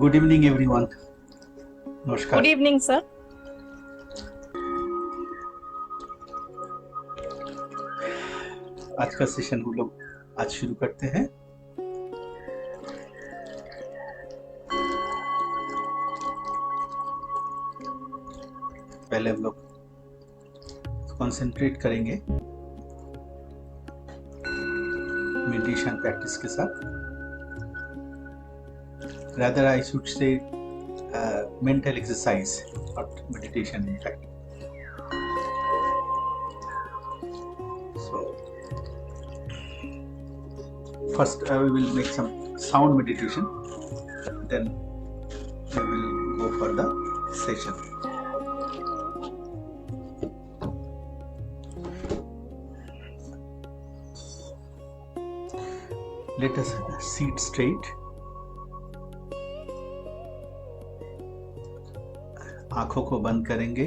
Good evening everyone. Good नमस्कार। Evening sir. आज का सेशन हम लोग आज शुरू करते हैं। पहले हम लोग कंसंट्रेट करेंगे मेडिटेशन प्रैक्टिस के साथ। Rather I should say mental exercise not meditation in fact. First, we will make some sound meditation. Then we will go for the session. Let us sit straight. आंखों को बंद करेंगे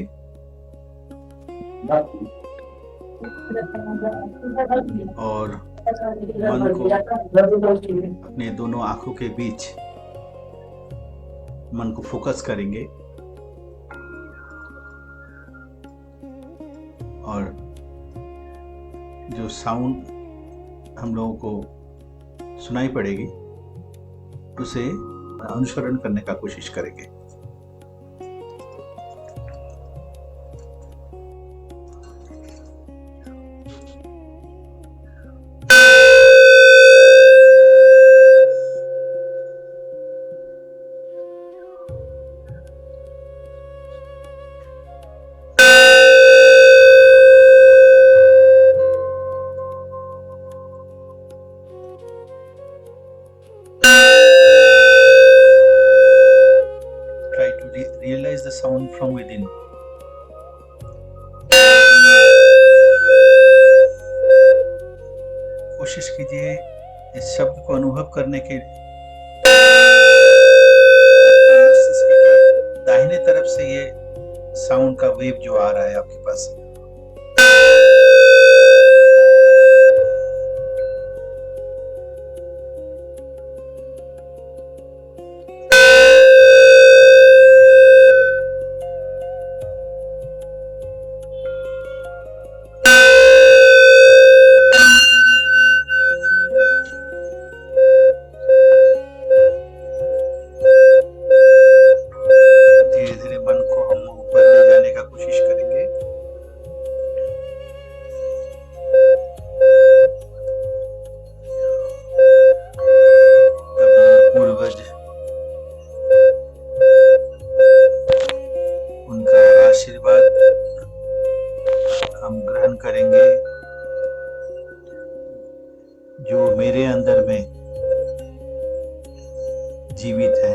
और मन को अपने दोनों आंखों के बीच मन को फोकस करेंगे और जो साउंड हम लोगों को सुनाई पड़ेगी उसे अनुसरण करने का कोशिश करेंगे। Realize the sound from within. कोशिश कीजिए इस शब्द को अनुभव करने के दाहिने तरफ से ये साउंड का वेव जो आ रहा है आपके पास, करेंगे जो मेरे अंदर में जीवित है,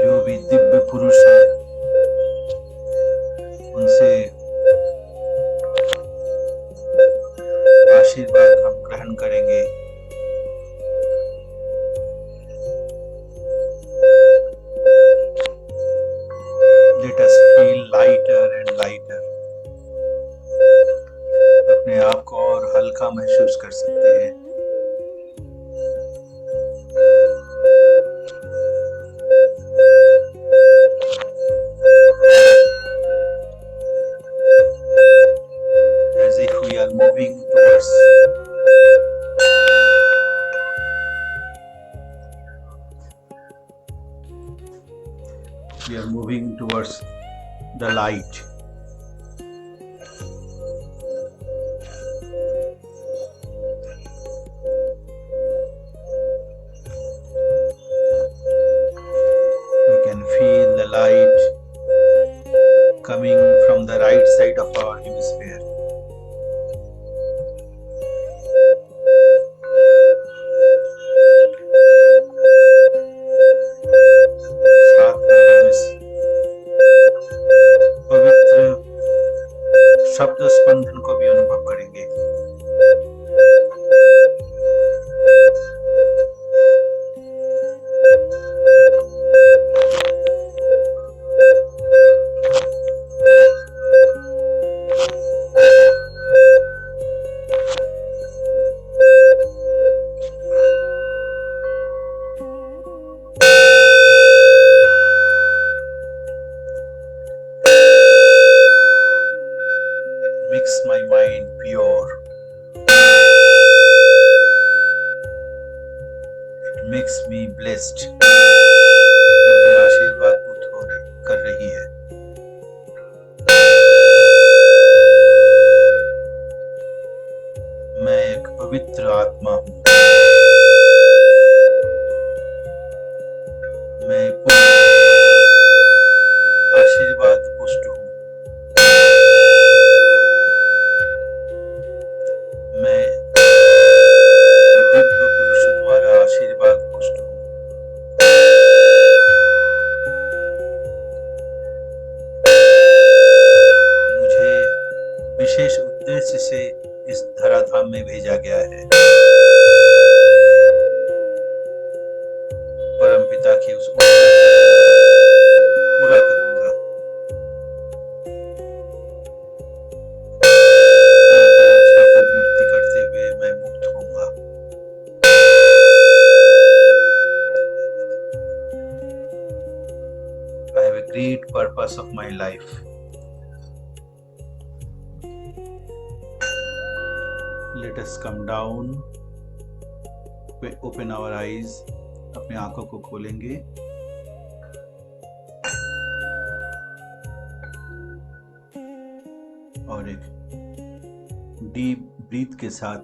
जो भी दिव्य पुरुष है उनसे आशीर्वाद हम ग्रहण करेंगे। Let us feel lighter and lighter. अपने आप को और हल्का महसूस कर सकते हैं। As if we are moving towards the light. We can feel the light coming from the right side of our hemisphere. साथ में हम इस पवित्र makes me blessed. मुझे आशीर्वाद कर रही है। मैं एक पवित्र आत्मा हूँ। मैं आशीर्वाद पुष्ट हूँ। मैं दिव्य पुरुष द्वारा आशीर्वाद पुष्ट हूँ। मुझे विशेष उद्देश्य से इस धराधाम में भेजा गया है। परमपिता की उस पूरा करूंगा। मुक्ति करते हुए मैं मुक्त होऊंगा। I have a great purpose of my life. Let us come down, open our eyes. अपने आंखों को खोलेंगे। और एक डीप ब्रीथ के साथ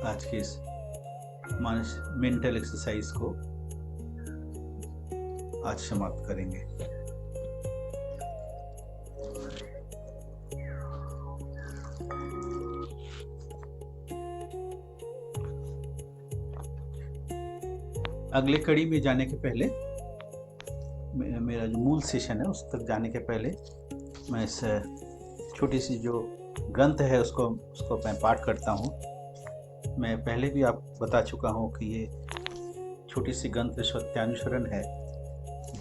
आज के इस मेंटल एक्सरसाइज को आज समाप्त करेंगे। अगले कड़ी में जाने के पहले, मेरा जो मूल सेशन है उस तक जाने के पहले मैं इस छोटी सी जो ग्रंथ है उसको मैं पाठ करता हूँ। मैं पहले भी आप बता चुका हूँ कि ये छोटी सी ग्रंथ सत्यानुसरण है,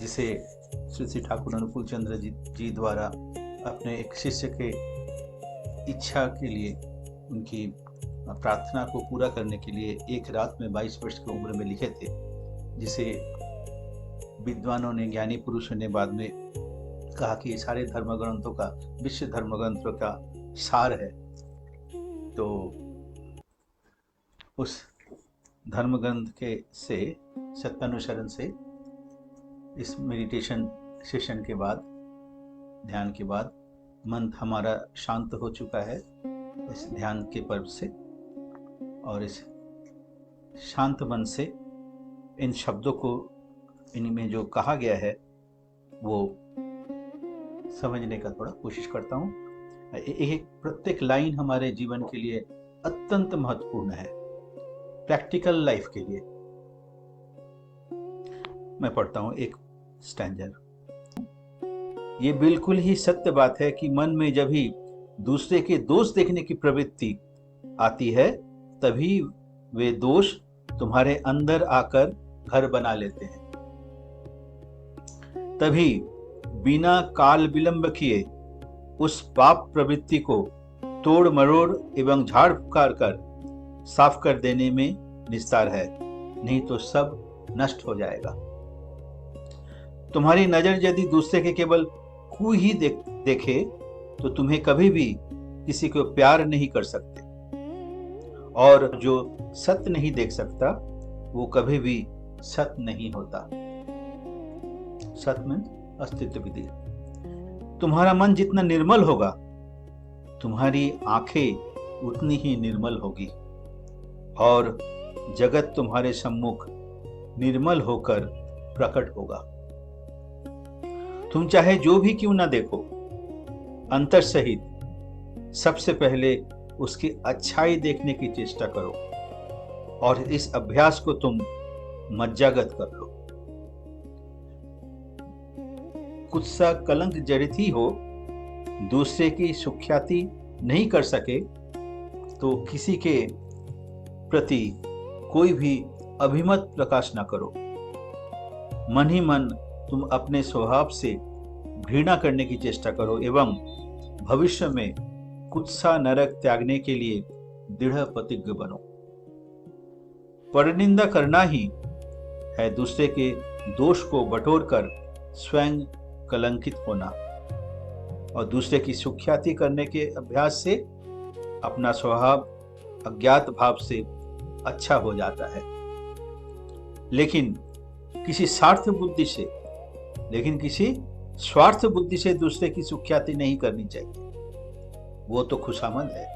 जिसे श्री श्री ठाकुर अनुकूल चंद्र जी द्वारा अपने एक शिष्य के इच्छा के लिए, उनकी प्रार्थना को पूरा करने के लिए एक रात में 22 वर्ष की उम्र में लिखे थे, जिसे विद्वानों ने, ज्ञानी पुरुषों ने बाद में कहा कि ये सारे धर्म ग्रंथों का, विश्व धर्म ग्रंथों का सार है। तो उस धर्म ग्रंथ के से सत्यानुसरण से इस मेडिटेशन सेशन के बाद, ध्यान के बाद मन हमारा शांत हो चुका है इस ध्यान के पर्व से, और इस शांत मन से इन शब्दों को, इनमें जो कहा गया है वो समझने का थोड़ा कोशिश करता हूँ। एक प्रत्येक लाइन हमारे जीवन के लिए अत्यंत महत्वपूर्ण है, प्रैक्टिकल लाइफ के लिए। मैं पढ़ता हूँ एक स्टैंजर। ये बिल्कुल ही सत्य बात है कि मन में जब ही दूसरे के दोष देखने की प्रवृत्ति आती है, तभी वे दोष तुम्हारे अंदर आकर घर बना लेते हैं। तभी बिना काल विलंब किए उस पाप प्रवृत्ति को तोड़ मरोड़ एवं झाड़ फुकार कर साफ कर देने में निस्तार है, नहीं तो सब नष्ट हो जाएगा। तुम्हारी नजर यदि दूसरे के केवल कू ही देखे तो तुम्हें कभी भी किसी को प्यार नहीं कर सकते, और जो सत्य नहीं देख सकता वो कभी भी सत्य नहीं होता। सत्य में अस्तित्व विधि। तुम्हारा मन जितना निर्मल होगा, तुम्हारी आंखें उतनी ही निर्मल होगी, और जगत तुम्हारे सम्मुख निर्मल होकर प्रकट होगा। तुम चाहे जो भी क्यों ना देखो, अंतर सहित सबसे पहले उसकी अच्छाई देखने की चेष्टा करो, और इस अभ्यास को तुम मज्जागत कर लो। कुछ सा कलंक जड़ित ही हो, दूसरे की सुख्याति नहीं कर सके तो किसी के प्रति कोई भी अभिमत प्रकाश न करो। मन ही मन तुम अपने स्वभाव से घृणा करने की चेष्टा करो, एवं भविष्य में कुछ सा नरक त्यागने के लिए दृढ़ प्रतिज्ञ बनो। परनिंदा करना ही है दूसरे के दोष को बटोरकर स्वयं कलंकित होना, और दूसरे की सुख्याति करने के अभ्यास से अपना स्वभाव अज्ञात भाव से अच्छा हो जाता है। लेकिन किसी स्वार्थ बुद्धि से दूसरे की सुख्याति नहीं करनी चाहिए, वो तो खुशामद है।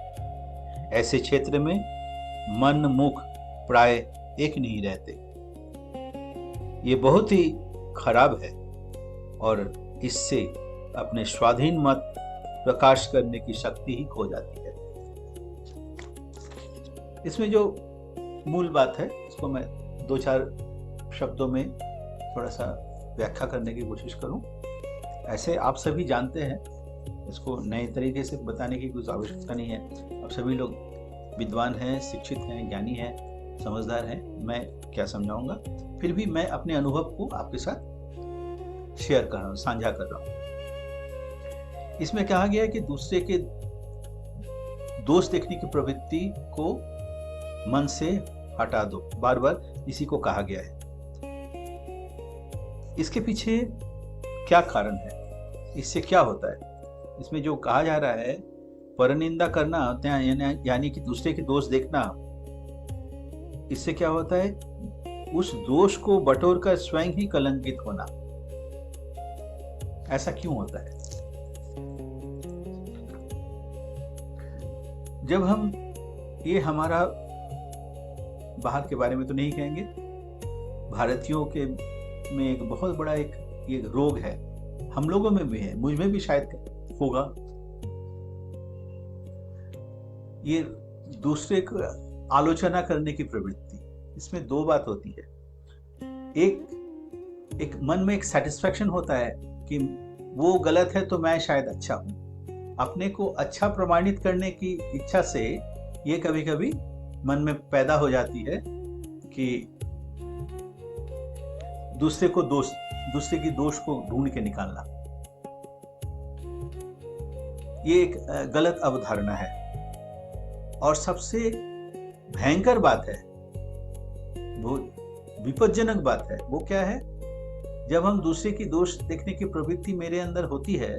ऐसे क्षेत्र में मन मुख प्राय एक नहीं रहते। ये बहुत ही खराब है और इससे अपने स्वाधीन मत प्रकाश करने की शक्ति ही खो जाती है। इसमें जो मूल बात है इसको मैं 2-4 शब्दों में थोड़ा सा व्याख्या करने की कोशिश करूं। ऐसे आप सभी जानते हैं, इसको नए तरीके से बताने की कुछ आवश्यकता नहीं है। आप सभी लोग विद्वान हैं, शिक्षित हैं, ज्ञानी हैं, समझदार हैं। मैं क्या समझाऊंगा, फिर भी मैं अपने अनुभव को आपके साथ शेयर कर रहा हूँ, साझा कर रहा हूँ। इसमें कहा गया है कि दूसरे के दोष देखने की प्रवृत्ति को मन से हटा दो। बार बार इसी को कहा गया है। इसके पीछे क्या कारण है, इससे क्या होता है? इसमें जो कहा जा रहा है, परनिंदा करना यानी कि दूसरे के दोष देखना, इससे क्या होता है? उस दोष को बटोर कर स्वयं ही कलंकित होना। ऐसा क्यों होता है? जब हम ये हमारा बाहर के बारे में तो नहीं कहेंगे, भारतीयों के में एक बहुत बड़ा एक रोग है, हम लोगों में भी है, मुझ में भी शायद होगा। ये दूसरे को आलोचना करने की प्रवृत्ति। इसमें 2 बात होती है। एक मन में एक सेटिस्फेक्शन होता है कि वो गलत है तो मैं शायद अच्छा हूं। अपने को अच्छा प्रमाणित करने की इच्छा से ये कभी कभी मन में पैदा हो जाती है कि दूसरे की दोष को ढूंढ के निकालना। ये एक गलत अवधारणा है। और सबसे भयंकर बात है, वो विपज्जनक बात है, वो क्या है? जब हम दूसरे की दोष देखने की प्रवृत्ति मेरे अंदर होती है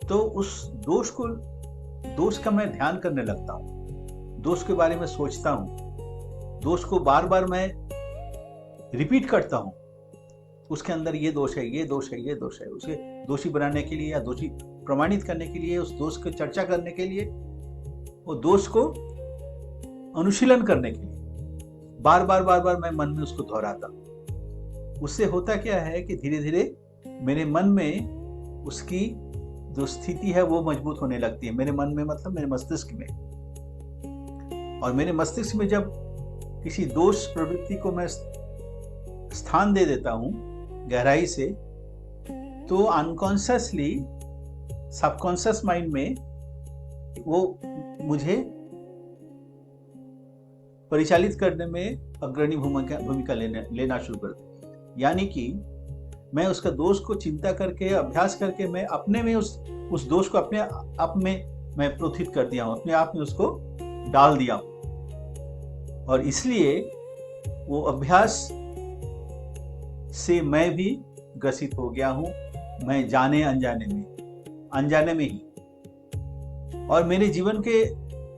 तो उस दोष का मैं ध्यान करने लगता हूं, दोष के बारे में सोचता हूं, दोष को बार बार मैं रिपीट करता हूं। उसके अंदर ये दोष है, ये दोष है, ये दोष है। उसे दोषी बनाने के लिए या दोषी प्रमाणित करने के लिए, उस दोष की चर्चा करने के लिए, वो दोष को अनुशीलन करने के लिए बार बार मैं मन में उसको दोहराता हूं। उससे होता क्या है कि धीरे धीरे मेरे मन में उसकी जो स्थिति है वो मजबूत होने लगती है। मेरे मन में मतलब मेरे मस्तिष्क में। और मेरे मस्तिष्क में जब किसी दोष प्रवृत्ति को मैं स्थान दे देता हूं गहराई से, तो अनकॉन्शियसली सबकॉन्शियस माइंड में वो मुझे परिचालित करने में अग्रणी भूमिका लेना शुरू कर देती है। यानी कि मैं उसका दोष को चिंता करके, अभ्यास करके, मैं अपने में उस दोष को अपने आप में मैं प्रोत्थित कर दिया हूं, अपने आप में उसको डाल दिया हूं। और इसलिए वो अभ्यास से मैं भी ग्रसित हो गया हूं, मैं जाने अनजाने में ही। और मेरे जीवन के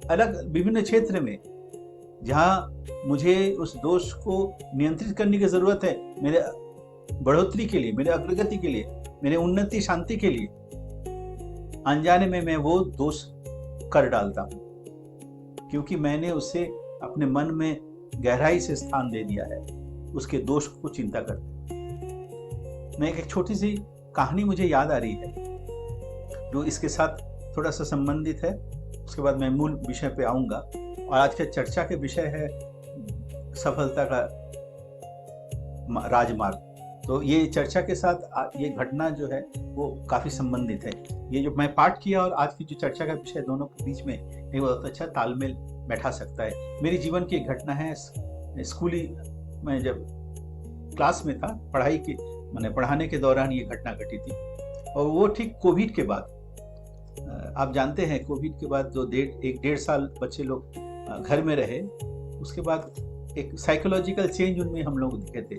अलग विभिन्न क्षेत्र में जहां मुझे उस दोष को नियंत्रित करने की जरूरत है, मेरे बढ़ोतरी के लिए, मेरे अग्रगति के लिए, मेरे उन्नति शांति के लिए, अनजाने में मैं वो दोष कर डालता हूं, क्योंकि मैंने उसे अपने मन में गहराई से स्थान दे दिया है, उसके दोष को चिंता करते। मैं एक छोटी सी कहानी मुझे याद आ रही है जो इसके साथ थोड़ा सा संबंधित है, उसके बाद मैं मूल विषय पे आऊंगा। और आज के चर्चा के विषय है सफलता का राजमार्ग। तो ये चर्चा के साथ ये घटना जो है वो काफी संबंधित है। ये जो मैं पाठ किया और आज की जो चर्चा का विषय, दोनों के बीच में एक बहुत अच्छा तालमेल बैठा सकता है। मेरे जीवन की एक घटना है। स्कूली मैं जब क्लास में था, पढ़ाने के दौरान ये घटना घटी थी। और वो ठीक कोविड के बाद, आप जानते हैं कोविड के बाद जो 1.5 साल बच्चे लोग घर में रहे, उसके बाद एक साइकोलॉजिकल चेंज उनमें हम लोग दिखे थे।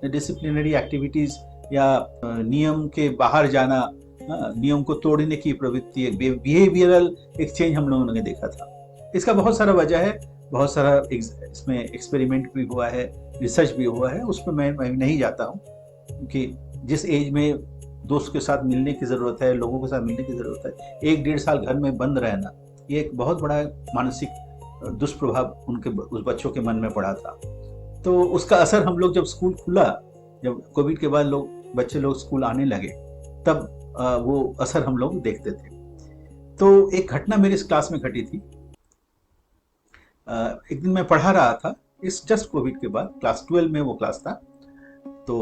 डिसिप्लिनरी एक्टिविटीज या नियम के बाहर जाना, नियम को तोड़ने की प्रवृत्ति, एक बिहेवियरल एक चेंज हम लोगों ने देखा था। इसका बहुत सारा वजह है, बहुत सारा इसमें एक्सपेरिमेंट भी हुआ है, रिसर्च भी हुआ है, उस पर मैं नहीं जाता हूँ, क्योंकि जिस एज में दोस्त के साथ मिलने की ज़रूरत है, लोगों के साथ मिलने की ज़रूरत है, 1-1.5 साल घर में बंद रहना, ये एक बहुत बड़ा मानसिक दुष्प्रभाव उनके उस बच्चों के मन में पड़ा था। तो उसका असर हम लोग, जब स्कूल खुला, जब कोविड के बाद बच्चे लोग स्कूल आने लगे, तब वो असर हम लोग देखते थे। तो एक घटना मेरी इस क्लास में घटी थी। एक दिन मैं पढ़ा रहा था, इस जस्ट कोविड के बाद, क्लास 12 में वो क्लास था। तो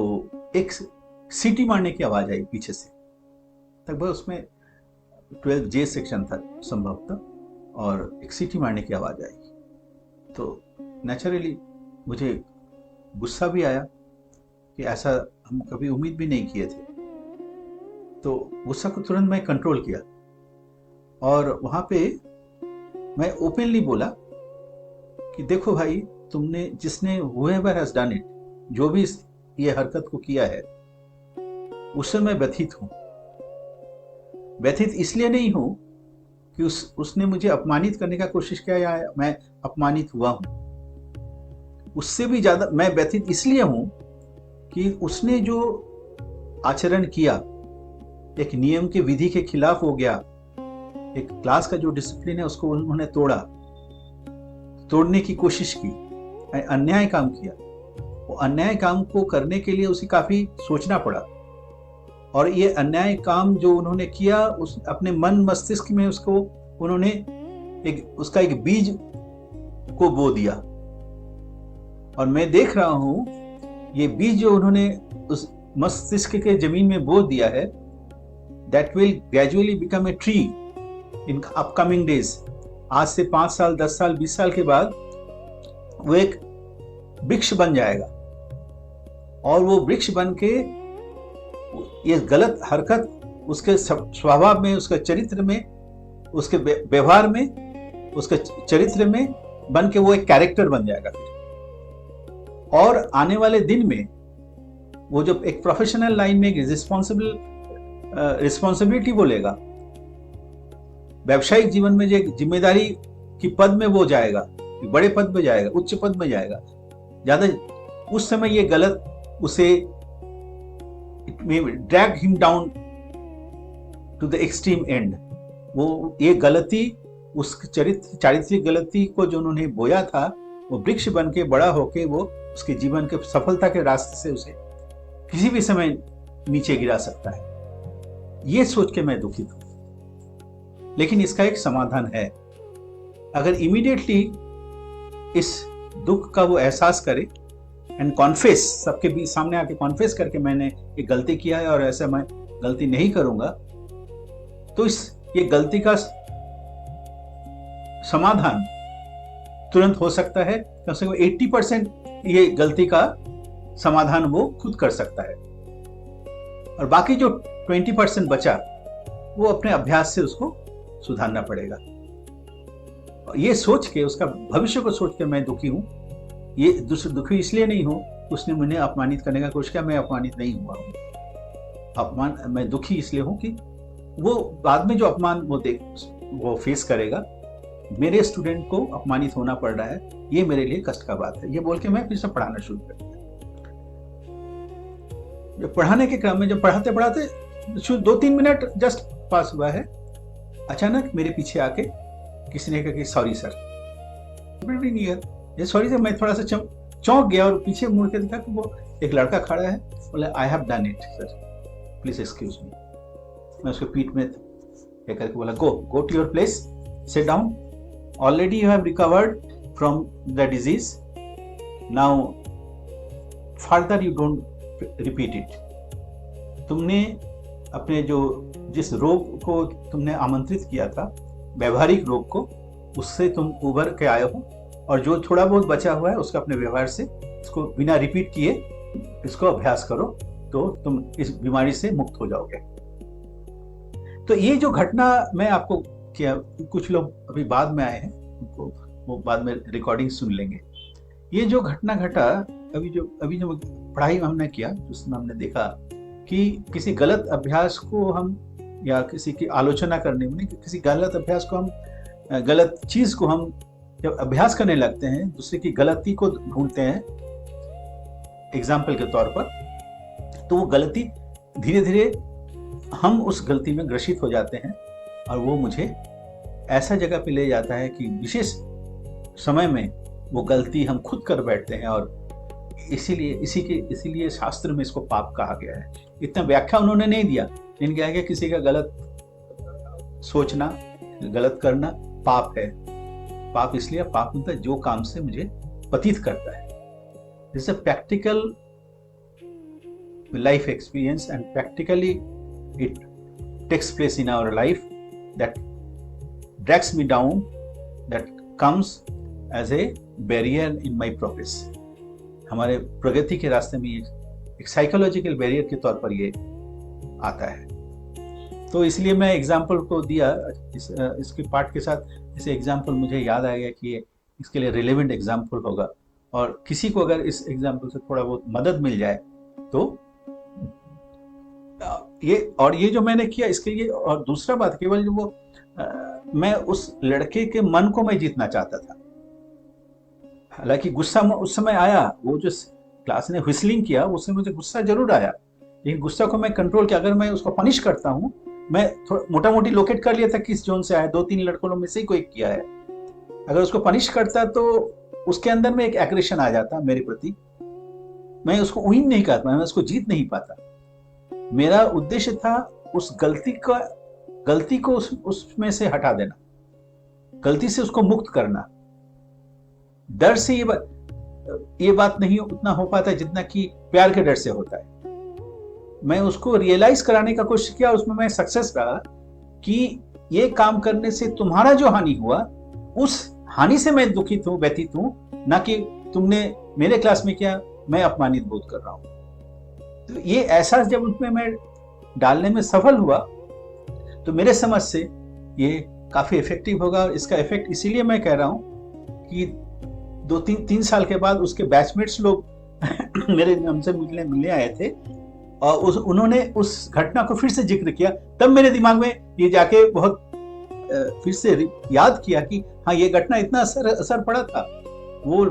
एक सीटी मारने की आवाज़ आई पीछे से, लगभग उसमें 12J सेक्शन था संभवतः, और एक सीटी मारने की आवाज़ आई। तो नेचुरली मुझे गुस्सा भी आया कि ऐसा हम कभी उम्मीद भी नहीं किए थे। तो गुस्सा को तुरंत मैं कंट्रोल किया, और वहाँ पे मैं ओपनली बोला कि देखो भाई, तुमने, जिसने whoever has done it, जो भी ये हरकत को किया है, उससे मैं व्यथित हूँ। व्यथित इसलिए नहीं हूँ कि उसने मुझे अपमानित करने का कोशिश किया या मैं अपमानित हुआ हूँ। उससे भी ज़्यादा मैं व्यथित इसलिए हूँ कि उसने जो आचरण किया, एक नियम के विधि के खिलाफ हो गया, एक क्लास का जो डिसिप्लिन है उसको उन्होंने तोड़ने की कोशिश की, अन्याय काम किया। वो अन्याय काम को करने के लिए उसे काफी सोचना पड़ा, और ये अन्याय काम जो उन्होंने किया, उस अपने मन मस्तिष्क में उसको उन्होंने उसका एक बीज को बो दिया। और मैं देख रहा हूं ये बीज जो उन्होंने उस मस्तिष्क के जमीन में बो दिया है, that will gradually become a tree in upcoming days. आज से 5 साल, 10 साल, 20 साल के बाद वो एक वृक्ष बन जाएगा, और वो वृक्ष बन के ये गलत हरकत उसके स्वभाव में, उसके चरित्र में, उसके व्यवहार में, उसके चरित्र में बन के वो एक कैरेक्टर बन जाएगा फिर। और आने वाले दिन में वो जब एक प्रोफेशनल लाइन में रिस्पॉन्सिबिलिटी बोलेगा, व्यावसायिक जीवन में जो जिम्मेदारी की पद में वो जाएगा, बड़े पद में जाएगा, उच्च पद में जाएगा, ज्यादा उस समय ये गलत उसे it may drag him down to the extreme end. वो ये गलती, उस चारित्रिक गलती को जो उन्होंने बोया था, वो वृक्ष बन के बड़ा होके वो उसके जीवन के सफलता के रास्ते से उसे किसी भी समय नीचे गिरा सकता है। ये सोच के मैं दुखित हूं, लेकिन इसका एक समाधान है। अगर इमीडिएटली इस दुख का वो एहसास करे एंड कॉन्फेस, सबके बीच सामने आके कॉन्फेस करके मैंने ये गलती किया है और ऐसा मैं गलती नहीं करूंगा, तो ये गलती का समाधान तुरंत हो सकता है। कम से कम 80% ये गलती का समाधान वो खुद कर सकता है, और बाकी जो 20% बचा वो अपने अभ्यास से उसको सुधारना पड़ेगा। ये सोच के, उसका भविष्य को सोच के मैं दुखी हूं। ये दुखी इसलिए नहीं हूं, उसने मुझे अपमानित करने का कोशिश किया, मैं अपमानित नहीं हुआ हूं। मैं दुखी इसलिए हूं कि वो बाद में जो अपमान वो फेस करेगा, मेरे स्टूडेंट को अपमानित होना पड़ रहा है, ये मेरे लिए कष्ट का बात है। ये बोल के मैं फिर से पढ़ाना शुरू कर दिया। जब पढ़ाने के क्रम में, जब पढ़ाते पढ़ाते 2-3 मिनट जस्ट पास हुआ है, अचानक मेरे पीछे आके किसी ने कहा कि सॉरी सर। ये सॉरी से मैं थोड़ा सा चौंक गया, और पीछे मुड़ के देखा कि वो एक लड़का खड़ा है, बोला I have done it sir, please excuse me. मैं उसके पीठ में करके बोला go to your place, sit down, already you have recovered from the disease, now further you don't repeat it. तुमने अपने जिस रोग को तुमने आमंत्रित किया था, व्यवहारिक रोग को, उससे तुम उभर के आए हो, और जो थोड़ा बहुत बचा हुआ है उसका अपने व्यवहार से, इसको बिना रिपीट किए इसको अभ्यास करो, तो तुम इस बीमारी से मुक्त हो जाओगे। तो ये जो घटना मैं आपको किया, कुछ लोग अभी बाद में आए हैं, उनको वो बाद में रिकॉर्डिंग सुन लेंगे। ये जो घटना घटा, अभी जो पढ़ाई हमने किया, उसमें हमने देखा कि किसी गलत अभ्यास को हम, या किसी की आलोचना करने में, किसी गलत अभ्यास को हम, गलत चीज को हम जब अभ्यास करने लगते हैं, दूसरे की गलती को ढूंढते हैं एग्जाम्पल के तौर पर, तो वो गलती धीरे धीरे हम उस गलती में ग्रसित हो जाते हैं और वो मुझे ऐसा जगह पे ले जाता है कि विशेष समय में वो गलती हम खुद कर बैठते हैं। और इसीलिए शास्त्र में इसको पाप कहा गया है। इतना व्याख्या उन्होंने नहीं दिया, लेकिन क्या है कि किसी का गलत सोचना, गलत करना पाप है। पाप इसलिए पाप होता है जो काम से मुझे पतित करता है। This is a practical life experience and practically it takes place in our life that drags me down, that comes as a barrier in my progress. हमारे प्रगति के रास्ते में एक साइकोलॉजिकल बैरियर के तौर पर ये आता है। तो इसलिए मैं एग्जाम्पल को दिया इसके पार्ट के साथ। इसे एग्जाम्पल मुझे याद आ गया कि इसके लिए रिलेवेंट एग्जाम्पल होगा, और किसी को अगर इस एग्जाम्पल से थोड़ा बहुत मदद मिल जाए तो ये जो मैंने किया इसके लिए। और दूसरा बात, केवल जो वो मैं उस लड़के के मन को मैं जीतना चाहता था। हालांकि गुस्सा उस समय आया, वो जो क्लास ने व्हिस्लिंग किया उससे मुझे गुस्सा जरूर आया, लेकिन गुस्सा को मैं कंट्रोल किया। अगर मैं उसको पनिश करता हूँ, मैं थोड़ा मोटा मोटी लोकेट कर लिया था किस जोन से आया, 2-3 लड़कों में से ही कोई किया है। अगर उसको पनिश करता तो उसके अंदर में एक एग्रेशन आ जाता मेरे प्रति। मैं उसको विन नहीं करता, मैं उसको जीत नहीं पाता। मेरा उद्देश्य था उस गलती को उसमें से हटा देना, गलती से उसको मुक्त करना। डर से ये बात नहीं उतना हो पाता जितना कि प्यार के डर से होता है। मैं उसको रियलाइज कराने का कोशिश किया, उसमें मैं सक्सेस रहा कि ये काम करने से तुम्हारा जो हानि हुआ, उस हानि से मैं दुखित हूं, व्यथित हूं, ना कि तुमने मेरे क्लास में किया, मैं अपमानित बोध कर रहा हूं। तो ये एहसास जब उसमें मैं डालने में सफल हुआ, तो मेरे समझ से ये काफी इफेक्टिव होगा। और इसका इफेक्ट इसीलिए मैं कह रहा हूं कि 2-3 साल के बाद उसके बैचमेट्स लोग मेरे हमसे मिलने आए थे, और उन्होंने उस घटना को फिर से जिक्र किया। तब मेरे दिमाग में ये जाके बहुत फिर से याद किया कि हाँ, ये घटना इतना असर पड़ा था। वो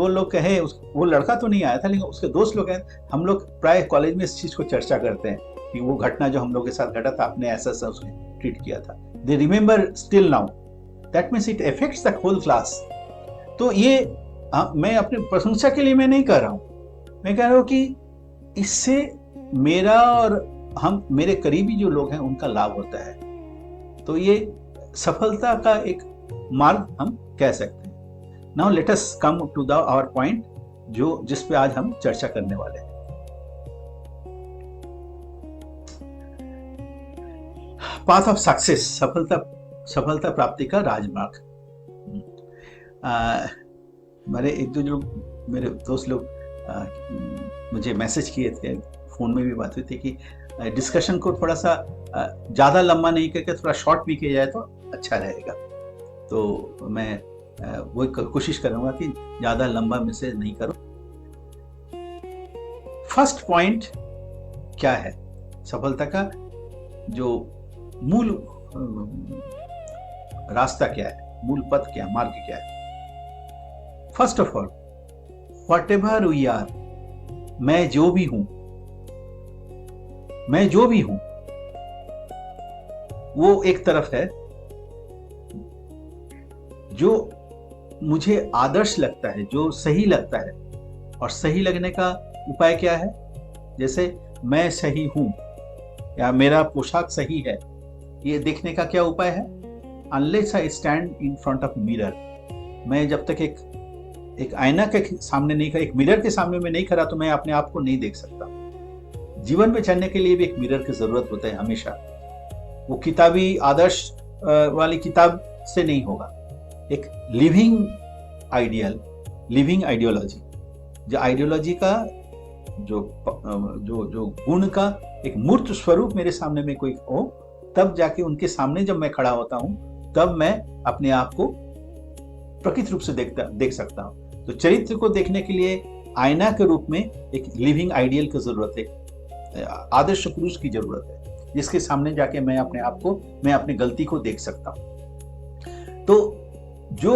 लोग कहे, वो लड़का तो नहीं आया था, लेकिन उसके दोस्त लोग कहे। हम लोग प्राय कॉलेज में इस चीज को चर्चा करते हैं कि वो घटना जो हम लोग के साथ घटा था, आपने ऐसा उसको ट्रीट किया था। They remember still now, that means it affects the whole class. तो ये मैं अपनी प्रशंसा के लिए मैं नहीं कह रहा हूँ, मैं कह रहा हूँ कि इससे मेरा और मेरे करीबी जो लोग हैं उनका लाभ होता है। तो ये सफलता का एक मार्ग हम कह सकते हैं। Now let us come to the our point, जिस पे आज हम चर्चा करने वाले हैं। पाथ ऑफ सक्सेस, सफलता प्राप्ति का राजमार्ग। मेरे दोस्त लोग मुझे मैसेज किए थे, फोन में भी बात हुई थी कि डिस्कशन को थोड़ा सा ज़्यादा लंबा नहीं करके थोड़ा शॉर्ट भी किया जाए तो अच्छा रहेगा। तो मैं वही कोशिश करूँगा कि ज़्यादा लंबा मैसेज नहीं करूँ। फर्स्ट पॉइंट क्या है, सफलता का जो मूल रास्ता क्या है, मूल पथ क्या है, मार्ग क्या है। First of all, whatever we are, मैं जो भी हूं वो एक तरफ है। जो मुझे आदर्श लगता है, जो सही लगता है, और सही लगने का उपाय क्या है, जैसे मैं सही हूं या मेरा पोशाक सही है, ये देखने का क्या उपाय है। Unless I stand in front of mirror, मैं जब तक एक आईना के सामने नहीं, एक मिरर के सामने में नहीं खड़ा, तो मैं अपने आप को नहीं देख सकता। जीवन में चलने के लिए भी एक मिरर की जरूरत होता है हमेशा। वो किताबी आदर्श वाली किताब से नहीं होगा, एक लिविंग आइडियोलॉजी, जो आइडियोलॉजी का जो गुण का एक मूर्त स्वरूप मेरे सामने में कोई हो, तब जाके उनके सामने जब मैं खड़ा होता हूं, तब मैं अपने आप को प्रकृत रूप से देख सकता हूं। तो चरित्र को देखने के लिए आईना के रूप में एक लिविंग आइडियल की जरूरत है, आदर्श पुरुष की जरूरत है, जिसके सामने जाके मैं अपने गलती को देख सकता हूं। तो जो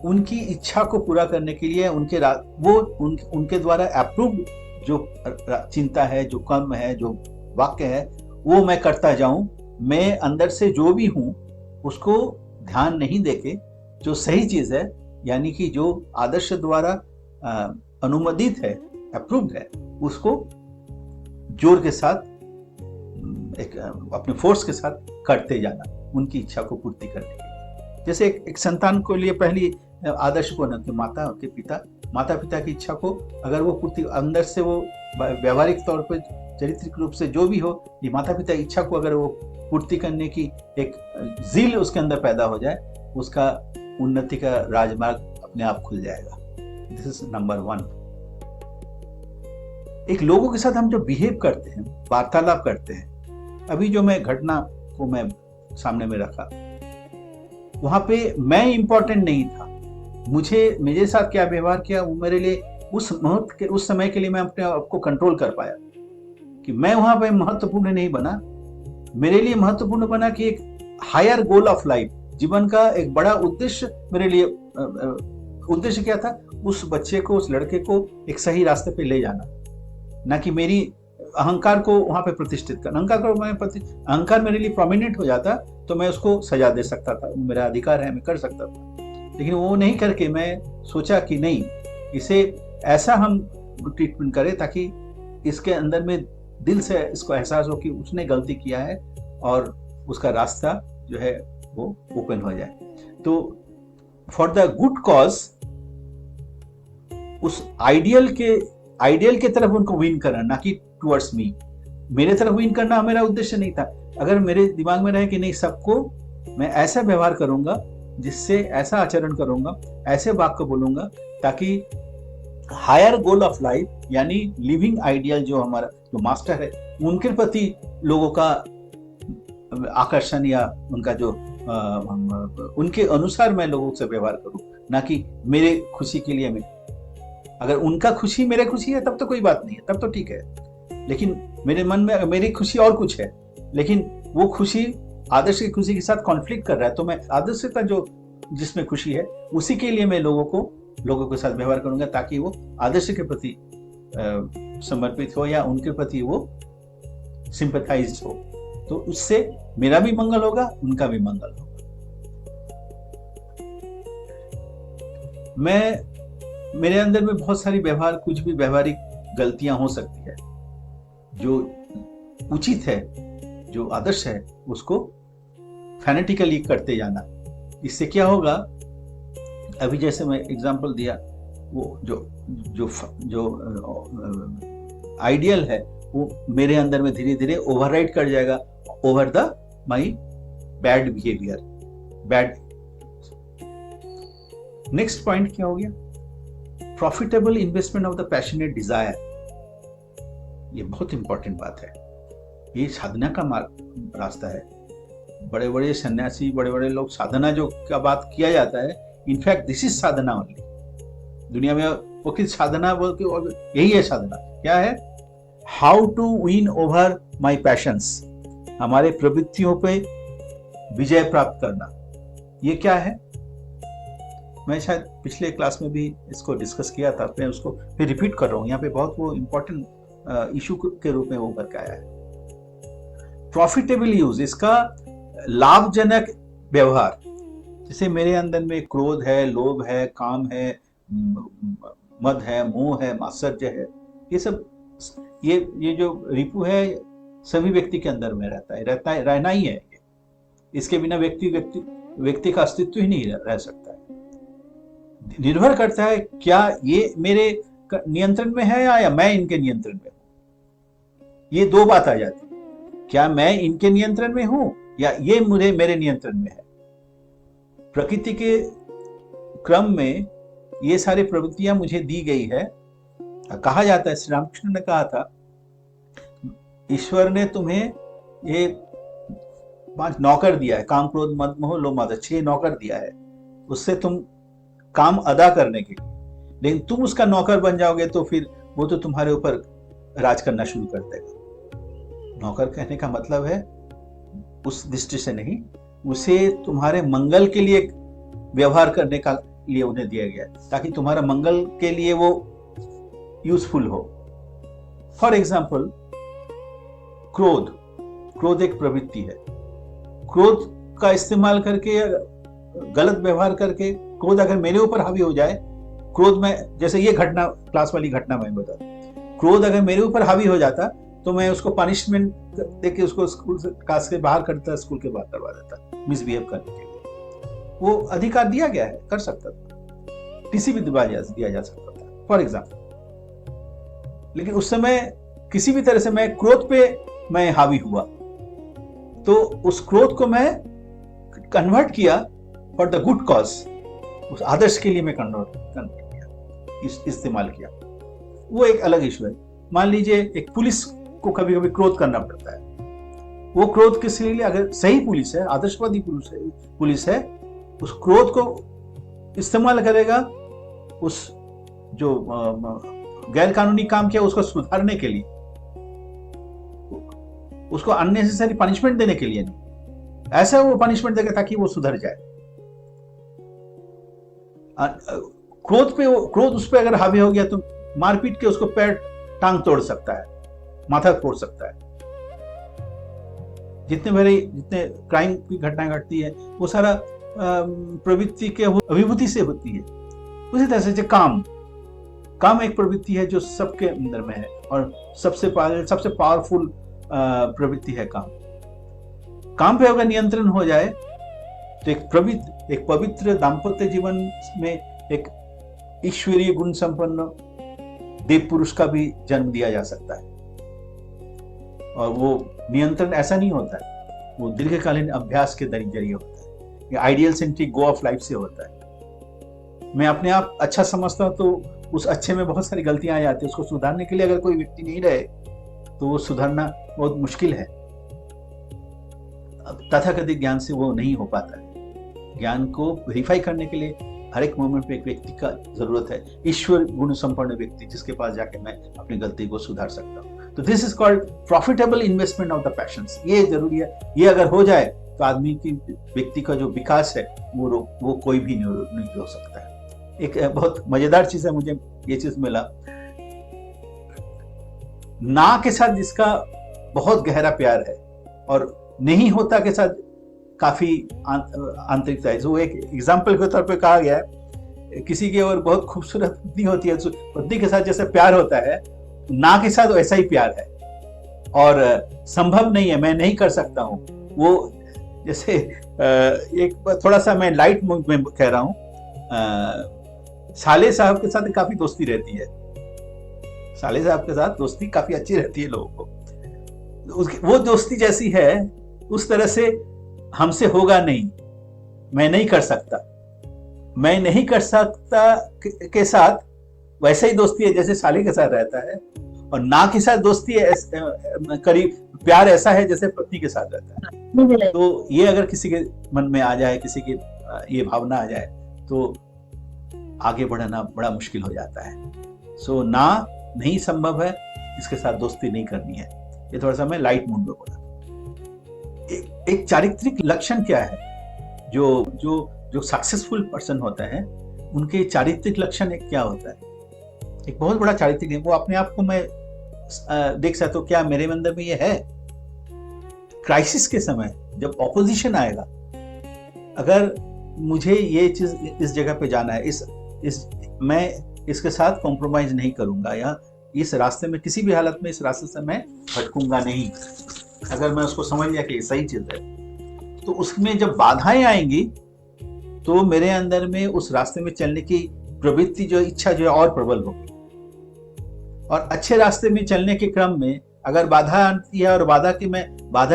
उनकी इच्छा को पूरा करने के लिए उनके द्वारा अप्रूव्ड जो चिंता है, जो कर्म है, जो वाक्य है, वो मैं करता जाऊं। मैं अंदर से जो भी हूं उसको ध्यान नहीं देके जो सही चीज है, यानी कि जो आदर्श द्वारा अनुमोदित है, अप्रूव्ड है, उसको जोर के साथ एक अपने फोर्स के साथ करते जाना, उनकी इच्छा को पूर्ति करने के लिए। जैसे एक संतान को लिए पहली आदर्श को न कि माता पिता की इच्छा को अगर वो पूर्ति अंदर से, वो व्यवहारिक तौर पर चारित्रिक रूप से जो भी हो, ये माता पिता की इच्छा को अगर वो पूर्ति करने की एक ज़ील उसके अंदर पैदा हो जाए, उसका उन्नति का राजमार्ग अपने आप खुल जाएगा। This is number 1। एक लोगों के साथ हम जो बिहेव करते हैं, वार्तालाप करते हैं, अभी जो मैं घटना को मैं सामने में रखा, वहां पे मैं इंपॉर्टेंट नहीं था, मेरे साथ क्या व्यवहार किया वो मेरे लिए उस समय के लिए मैं अपने आप को कंट्रोल कर पाया कि मैं वहां पे महत्वपूर्ण नहीं बना। मेरे लिए महत्वपूर्ण बना कि एक हायर गोल ऑफ लाइफ, जीवन का एक बड़ा उद्देश्य मेरे लिए, उद्देश्य क्या था, उस बच्चे को, उस लड़के को एक सही रास्ते पे ले जाना, ना कि मेरी अहंकार को वहां पे प्रतिष्ठित करना। अहंकार मेरे लिए प्रोमिनेंट हो जाता तो मैं उसको सजा दे सकता था, मेरा अधिकार है, मैं कर सकता था, लेकिन वो नहीं करके मैं सोचा कि नहीं, इसे ऐसा हम ट्रीटमेंट करें ताकि इसके अंदर में दिल से इसको एहसास हो कि उसने गलती किया है और उसका रास्ता जो है वो ओपन हो जाए। तो फॉर द गुड कॉज, उस आइडियल के तरफ उनको विन करना, ना कि टुवर्ड्स मी, मेरे तरफ विन करना मेरा उद्देश्य नहीं था। अगर मेरे दिमाग में रहे कि नहीं, सबको मैं ऐसा व्यवहार करूंगा, जिससे ऐसा आचरण करूंगा, ऐसे वाक्य बोलूंगा, ताकि हायर गोल ऑफ लाइफ यानी लिविंग आइडियल जो हमारा जो मास्टर है, उनके प्रति लोगों का आकर्षण या उनका जो उनके अनुसार मैं लोगों से व्यवहार करूं, ना कि मेरे खुशी के लिए मैं। अगर उनका खुशी मेरे खुशी है तब तो कोई बात नहीं है, तब तो ठीक है, लेकिन मेरे मन में मेरी खुशी और कुछ है, लेकिन वो खुशी आदर्श की खुशी के साथ कॉन्फ्लिक्ट कर रहा है, तो मैं आदर्श का जो जिसमें खुशी है उसी के लिए मैं लोगों के साथ व्यवहार करूंगा, ताकि वो आदर्श के प्रति समर्पित हो या उनके प्रति वो सिंपैथाइज्ड हो। तो उससे मेरा भी मंगल होगा, उनका भी मंगल होगा। मेरे अंदर में बहुत सारी कुछ भी व्यवहारिक गलतियां हो सकती है, जो उचित है, जो आदर्श है, उसको फैनेटिकली करते जाना। इससे क्या होगा, अभी जैसे मैं एग्जांपल दिया, वो जो आइडियल है वो मेरे अंदर में धीरे धीरे ओवरराइड कर जाएगा over the my bad behaviour, bad. Next point क्या हो गया, profitable investment of the passionate desire. ये बहुत इंपॉर्टेंट बात है, ये साधना का रास्ता है। बड़े बड़े सन्यासी, बड़े बड़े लोग साधना जो का बात किया जाता है, in fact this is Sadhana only. दुनिया में वो किस साधना बोल के, यही है साधना। क्या है, how to win over my passions, हमारे प्रवृत्तियों पे विजय प्राप्त करना। ये क्या है, मैं शायद पिछले क्लास में भी इसको डिस्कस किया था, मैं उसको फिर रिपीट कर रहा हूँ। यहाँ पे बहुत वो इंपॉर्टेंट इशू के रूप में वो उभर के आया है। प्रॉफिटेबल यूज, इसका लाभजनक व्यवहार। जैसे मेरे अंदर में क्रोध है, लोभ है, काम है, मद है, मोह है, मात्सर्य है, ये सब ये जो रिपु है सभी व्यक्ति के अंदर में रहता है, रहना ही है। इसके बिना व्यक्ति का अस्तित्व ही नहीं रह सकता है। निर्भर करता है क्या ये मेरे नियंत्रण में है या मैं इनके नियंत्रण में हूं। ये दो बात आ जाती है, क्या मैं इनके नियंत्रण में हूं या ये मेरे नियंत्रण में है। प्रकृति के क्रम में ये सारी प्रवृत्तियां मुझे दी गई है। कहा जाता है, श्री रामकृष्ण ने कहा था, ईश्वर ने तुम्हें ये 5 नौकर दिया है, काम क्रोध मद मोह लोभ मात्सर्य, 6 नौकर दिया है, उससे तुम काम अदा करने के लिए, लेकिन तुम उसका नौकर बन जाओगे तो फिर वो तो तुम्हारे ऊपर राज करना शुरू कर देगा। नौकर कहने का मतलब है उस दृष्टि से नहीं, उसे तुम्हारे मंगल के लिए व्यवहार करने का लिए उन्हें दिया गया है, ताकि तुम्हारा मंगल के लिए वो यूजफुल हो। फॉर एग्जाम्पल, क्रोध, क्रोध एक प्रवृत्ति है। क्रोध का इस्तेमाल करके, गलत व्यवहार करके, क्रोध अगर मेरे ऊपर हावी हो जाए, क्रोध में, जैसे ये घटना, क्लास वाली घटना मैं बता, क्रोध अगर मेरे ऊपर हावी हो जाता तो मैं उसको पनिशमेंट देके उसको स्कूल से, क्लास के बाहर करता, स्कूल के बाहर करवा देता, मिसबिहेव करने के लिए। वो अधिकार दिया गया है, कर सकता था, किसी भी दिया जा सकता था, फॉर एग्जाम्पल। लेकिन उस समय किसी भी तरह से मैं क्रोध पे मैं हावी हुआ, तो उस क्रोध को मैं कन्वर्ट किया फॉर द गुड कॉज, उस आदर्श के लिए मैं कन्वर्ट किया, इस्तेमाल किया। वो एक अलग इशू है। मान लीजिए एक पुलिस को कभी कभी क्रोध करना पड़ता है, वो क्रोध किस लिए, अगर सही पुलिस है, आदर्शवादी पुलिस है, उस क्रोध को इस्तेमाल करेगा उस जो गैर कानूनी काम किया उसको सुधारने के लिए, उसको अननेसेसरी पनिशमेंट देने के लिए नहीं, ऐसा वो पनिशमेंट देगा ताकि वो सुधर जाए। क्रोध उस पर अगर हावी हो गया तो मारपीट के उसको पैर टांग तोड़ सकता है, माथा फोड़ सकता है। जितने क्राइम की घटनाएं घटती है वो सारा प्रवृत्ति के अभिभूति से होती है। उसी तरह से काम एक प्रवृत्ति है जो सबके अंदर में है, और सबसे पावरफुल प्रवृत्ति है काम पे अगर नियंत्रण हो जाए तो एक पवित्र दाम्पत्य जीवन में एक ईश्वरीय गुण संपन्न देव पुरुष का भी जन्म दिया जा सकता है। और वो नियंत्रण ऐसा नहीं होता है, वो दीर्घकालीन अभ्यास के जरिए होता है, ये ideal centric go of life से होता है। मैं अपने आप अच्छा समझता हूं तो उस अच्छे में बहुत सारी गलतियां आ जाती है, उसको सुधारने के लिए अगर कोई व्यक्ति नहीं रहे तो वो सुधारना बहुत मुश्किल है। तथाकथित ज्ञान से वो नहीं हो पाता है। ज्ञान को वेरीफाई करने के लिए हर एक मोमेंट पे एक व्यक्ति का जरूरत है, ईश्वर गुण संपन्न व्यक्ति, जिसके पास जाके मैं अपनी गलती को सुधार सकता हूँ। तो this is called profitable investment of the patience. ये जरूरी है, ये अगर हो जाए तो आदमी की, व्यक्ति का जो विकास है वो कोई भी नहीं रोक सकता है। एक बहुत मजेदार चीज है, मुझे ये चीज मिला, ना के साथ जिसका बहुत गहरा प्यार है और नहीं होता के साथ काफी आंतरिकता है। जो एक एग्जाम्पल के तौर पे कहा गया है, किसी की और बहुत खूबसूरत पत्नी होती है, पत्नी के साथ जैसे प्यार होता है, ना के साथ वैसा ही प्यार है, और संभव नहीं है, मैं नहीं कर सकता हूँ वो। जैसे एक थोड़ा सा मैं लाइट में कह रहा हूँ, साले साहब के साथ काफी दोस्ती रहती है, साले साहब के साथ दोस्ती काफी अच्छी रहती है लोगों को। वो दोस्ती जैसी है उस तरह से हमसे होगा नहीं, मैं नहीं कर सकता के साथ वैसा ही दोस्ती है जैसे साले के साथ रहता है, और ना के साथ दोस्ती है करीब प्यार ऐसा है जैसे पत्नी के साथ रहता है। तो ये अगर किसी के मन में आ जाए, किसी की ये भावना आ जाए, तो आगे बढ़ना बड़ा मुश्किल हो जाता है। सो ना नहीं संभव है, इसके साथ दोस्ती नहीं करनी है। ये थोड़ा सा मैं लाइट मूड में बोला। एक चारित्रिक लक्षण क्या है, जो सक्सेसफुल पर्सन होता है उनके चारित्रिक लक्षण क्या होता है? एक बहुत बड़ा चारित्रिक है, वो अपने आप को मैं देख सकता हूँ, क्या मेरे अंदर में ये है? क्राइसिस के समय जब ऑपोजिशन आएगा, अगर मुझे ये चीज इस जगह पे जाना है, मैं इसके साथ कॉम्प्रोमाइज नहीं करूंगा, या इस रास्ते में किसी भी हालत में इस रास्ते से मैं भटकूंगा नहीं, अगर मैं उसको समझ लिया कि ये सही चीज है, तो उसमें जब बाधाएं आएंगी तो मेरे अंदर में उस रास्ते में चलने की प्रवृत्ति, जो इच्छा जो है, और प्रबल होगी। और अच्छे रास्ते में चलने के क्रम में अगर बाधा आती है, और बाधा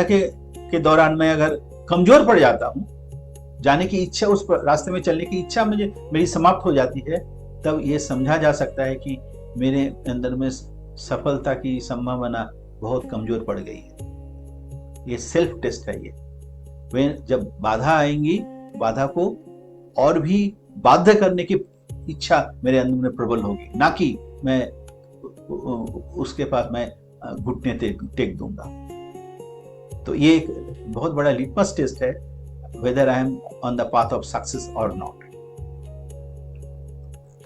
के दौरान मैं अगर कमजोर पड़ जाता हूँ, जाने की इच्छा, उस रास्ते में चलने की इच्छा मेरी समाप्त हो जाती है, तब ये समझा जा सकता है कि मेरे अंदर में सफलता की संभावना बहुत कमजोर पड़ गई है। ये सेल्फ टेस्ट है। ये जब बाधा आएंगी, बाधा को और भी बाध्य करने की इच्छा मेरे अंदर में प्रबल होगी, ना कि मैं उसके पास मैं घुटने टेक दूंगा। तो ये एक बहुत बड़ा लिटमस टेस्ट है, whether I am on the path of success or not.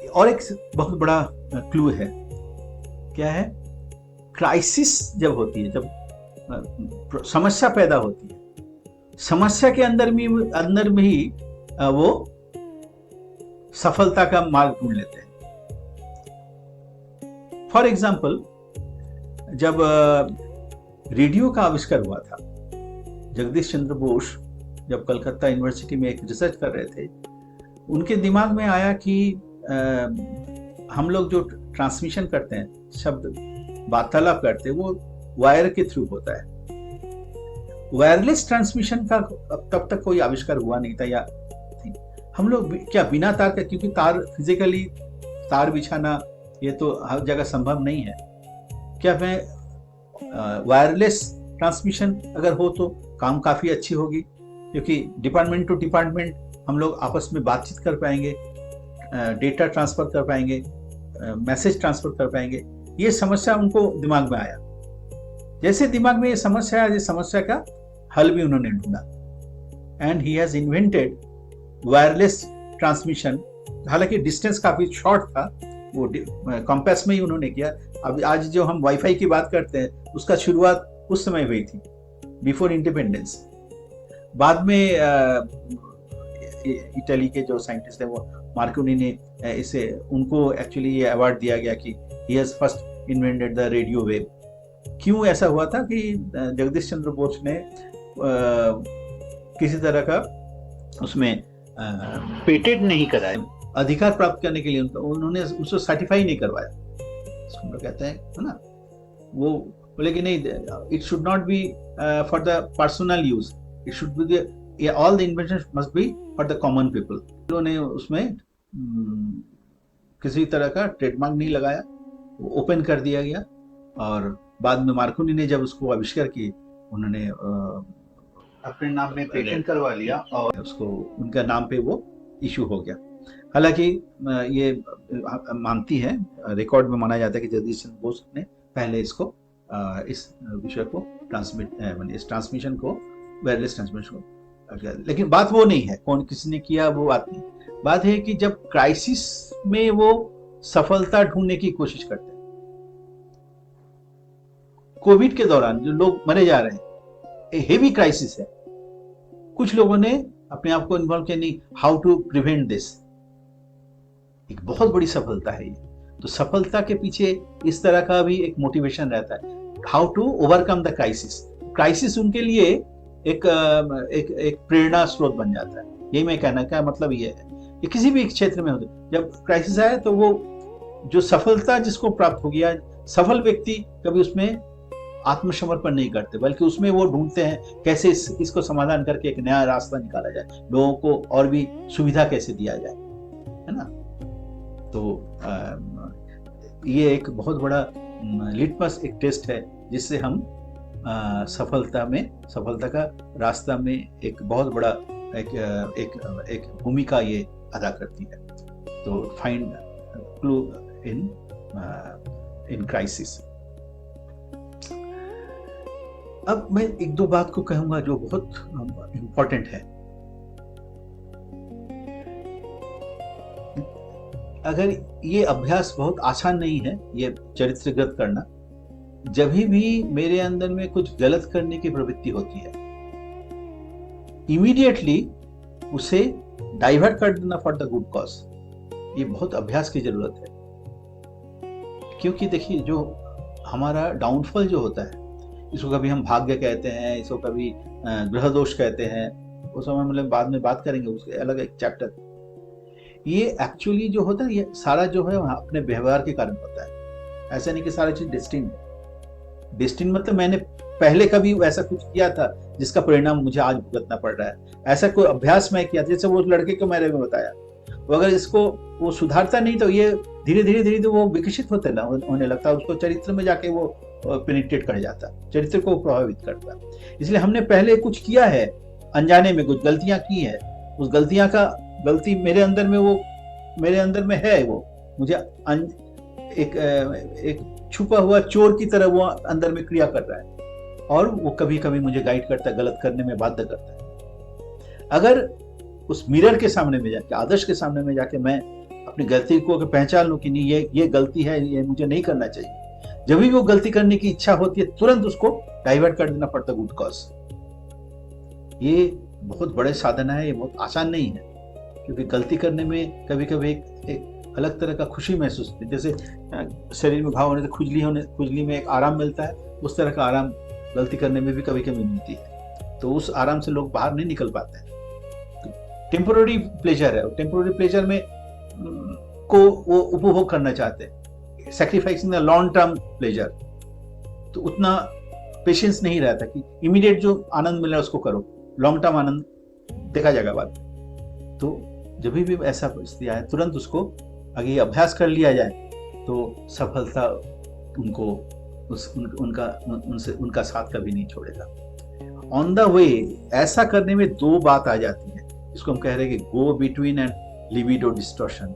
और एक बहुत बड़ा क्लू है, क्या है? क्राइसिस जब होती है, जब समस्या पैदा होती है, समस्या के अंदर में ही वो सफलता का मार्ग ढूंढ लेते हैं। फॉर एग्जाम्पल, जब रेडियो का आविष्कार हुआ था, जगदीश चंद्र बोस जब कलकत्ता यूनिवर्सिटी में एक रिसर्च कर रहे थे, उनके दिमाग में आया कि हम लोग जो ट्रांसमिशन करते हैं, शब्द वार्तालाप करते हैं, वो वायर के थ्रू होता है। वायरलेस ट्रांसमिशन का तब तक कोई आविष्कार हुआ नहीं था, या हम लोग क्या बिना तार का, क्योंकि तार फिजिकली तार बिछाना ये तो हर जगह संभव नहीं है, क्या मैं वायरलेस ट्रांसमिशन अगर हो तो काम काफी अच्छी होगी, क्योंकि डिपार्टमेंट टू डिपार्टमेंट हम लोग आपस में बातचीत कर पाएंगे, डेटा ट्रांसफर कर पाएंगे, मैसेज ट्रांसफर कर पाएंगे। ये समस्या उनको दिमाग में आया। जैसे दिमाग में ये समस्या आया, इस समस्या का हल भी उन्होंने ढूंढा, and he has invented wireless transmission. हालांकि डिस्टेंस काफी शॉर्ट था, वो कंपास में ही उन्होंने किया। अब आज जो हम वाईफाई की बात करते हैं, उसका शुरुआत उस समय हुई थी, बिफोर इंडिपेंडेंस। बाद में इटली के जो साइंटिस्ट है, वो मार्कोनी ने इसे, उनको एक्चुअली ये अवार्ड दिया गया कि he has first invented the radio wave. क्यों ऐसा हुआ था कि जगदीश चंद्र बोस ने किसी तरह का उसमें पेटेंट नहीं कराया, अधिकार प्राप्त करने के लिए उन्होंने उसको सर्टिफाई नहीं करवाया। हम लोग कहते हैं, है ना, वो बोले कि नहीं, it should not be for the personal use, it should be, all the inventions must be for the common people. उन्होंने उसमें किसी तरह का ट्रेडमार्क नहीं लगाया, वो ओपन कर दिया गया। और बाद में मार्कोनी ने जब उसको आविष्कार किए, उन्होंने अपने नाम में पेटेंट करवा लिया और उसको उनका नाम पे वो इशू हो गया। हालांकि ये मानती है, रिकॉर्ड में माना जाता है कि जगदीश चंद्र बोस ने पहले इसको, इस विषय को इस ट्रांसमिशन को, वायरलेस ट्रांसमिशन को, लेकिन बात वो नहीं है कौन किसी ने किया, वो बात नहीं। बात है कि जब क्राइसिस में वो सफलता ढूंढने की कोशिश करते हैं। कोविड के दौरान जो लोग मरे जा रहे हैं, हेवी क्राइसिस है, कुछ लोगों ने अपने आप को इन्वॉल्व किया, नहीं, हाउ टू प्रिवेंट दिस, एक बहुत बड़ी सफलता है ये। तो सफलता के पीछे इस तरह का भी एक मोटिवेशन रहता है, how to overcome the crisis. Crisis उनके लिए एक प्रेरणा स्रोत बन जाता है। यही मैं कहना का मतलब ये है, ये किसी भी क्षेत्र में होते, जब क्राइसिस आए तो वो जो सफलता जिसको प्राप्त हो गया, सफल व्यक्ति कभी उसमें आत्मसमर्पण नहीं करते, बल्कि उसमें वो ढूंढते हैं कैसे इसको समाधान करके एक नया रास्ता निकाला जाए, लोगों को और भी सुविधा कैसे दिया जाए, है ना। तो ये एक बहुत बड़ा लिटमस एक टेस्ट है, जिससे हम सफलता का रास्ता में एक बहुत बड़ा एक भूमिका ये अदा करती है। तो फाइंड क्लू इन क्राइसिस। अब मैं एक दो बात को कहूंगा जो बहुत इंपॉर्टेंट है। अगर ये अभ्यास बहुत आसान नहीं है, ये चरित्रगत करना, जब भी मेरे अंदर में कुछ गलत करने की प्रवृत्ति होती है, इमीडिएटली उसे डाइवर्ट कर देना फॉर द गुड कॉज, ये बहुत अभ्यास की जरूरत है। क्योंकि देखिए, जो हमारा डाउनफॉल जो होता है, इसको कभी हम भाग्य कहते हैं, इसको कभी ग्रह दोष कहते हैं, वो सब हम लोग बाद में बात करेंगे, उसके अलग एक चैप्टर। ये एक्चुअली जो होता है, ये सारा जो है अपने व्यवहार के कारण होता है। ऐसा नहीं कि सारी चीज डेस्टिन है। डेस्टिन मतलब मैंने पहले कभी ऐसा कुछ किया था जिसका परिणाम मुझे आज भुगतना पड़ रहा है, ऐसा कोई अभ्यास मैं किया, जैसे वो लड़के को मैंने बताया, तो अगर इसको वो सुधारता नहीं तो ये धीरे धीरे वो विकसित होने लगता है, उसको चरित्र में जाके वो पेनिट्रेट कर जाता, चरित्र को प्रभावित करता। इसलिए हमने पहले कुछ किया है, अनजाने में कुछ गलतियां की है, उस गलती मेरे अंदर में है, वो मुझे एक छुपा हुआ चोर की तरह वो अंदर में क्रिया कर रहा है, और वो कभी कभी मुझे गाइड करता है, गलत करने में बाध्य करता है। अगर उस मिरर के सामने में जाके, आदर्श के सामने में जाके मैं अपनी गलती को पहचान लूं कि नहीं ये गलती है, ये मुझे नहीं करना चाहिए। जब भी वो गलती करने की इच्छा होती है तुरंत उसको डाइवर्ट कर देना पड़ता गुड कॉज। ये बहुत बड़े साधना है, ये बहुत आसान नहीं है, क्योंकि गलती करने में कभी कभी एक अलग तरह का खुशी महसूस होती है। जैसे शरीर में घाव होने से खुजली में एक आराम मिलता है, उस तरह का आराम गलती करने में भी कभी कभी मिलती है। तो उस आराम से लोग बाहर नहीं निकल पाते हैं। तो टेम्पोररी प्लेजर है, टेम्पोररी प्लेजर में को वो उपभोग करना चाहते हैं, sacrificing the long term pleasure. तो उतना पेशेंस नहीं रहता कि इमीडिएट जो आनंद मिल रहा है उसको करो, लॉन्ग टर्म आनंद देखा जाएगा बाद में। तो जब भी ऐसा परिस्थिति आए तुरंत उसको आगे अभ्यास कर लिया जाए तो सफलता उनका साथ कभी नहीं छोड़ेगा। ऑन द वे ऐसा करने में दो बात आ जाती है, इसको हम कह रहे हैं कि गो बिटवीन एंड लिबिडो डिस्टॉर्शन।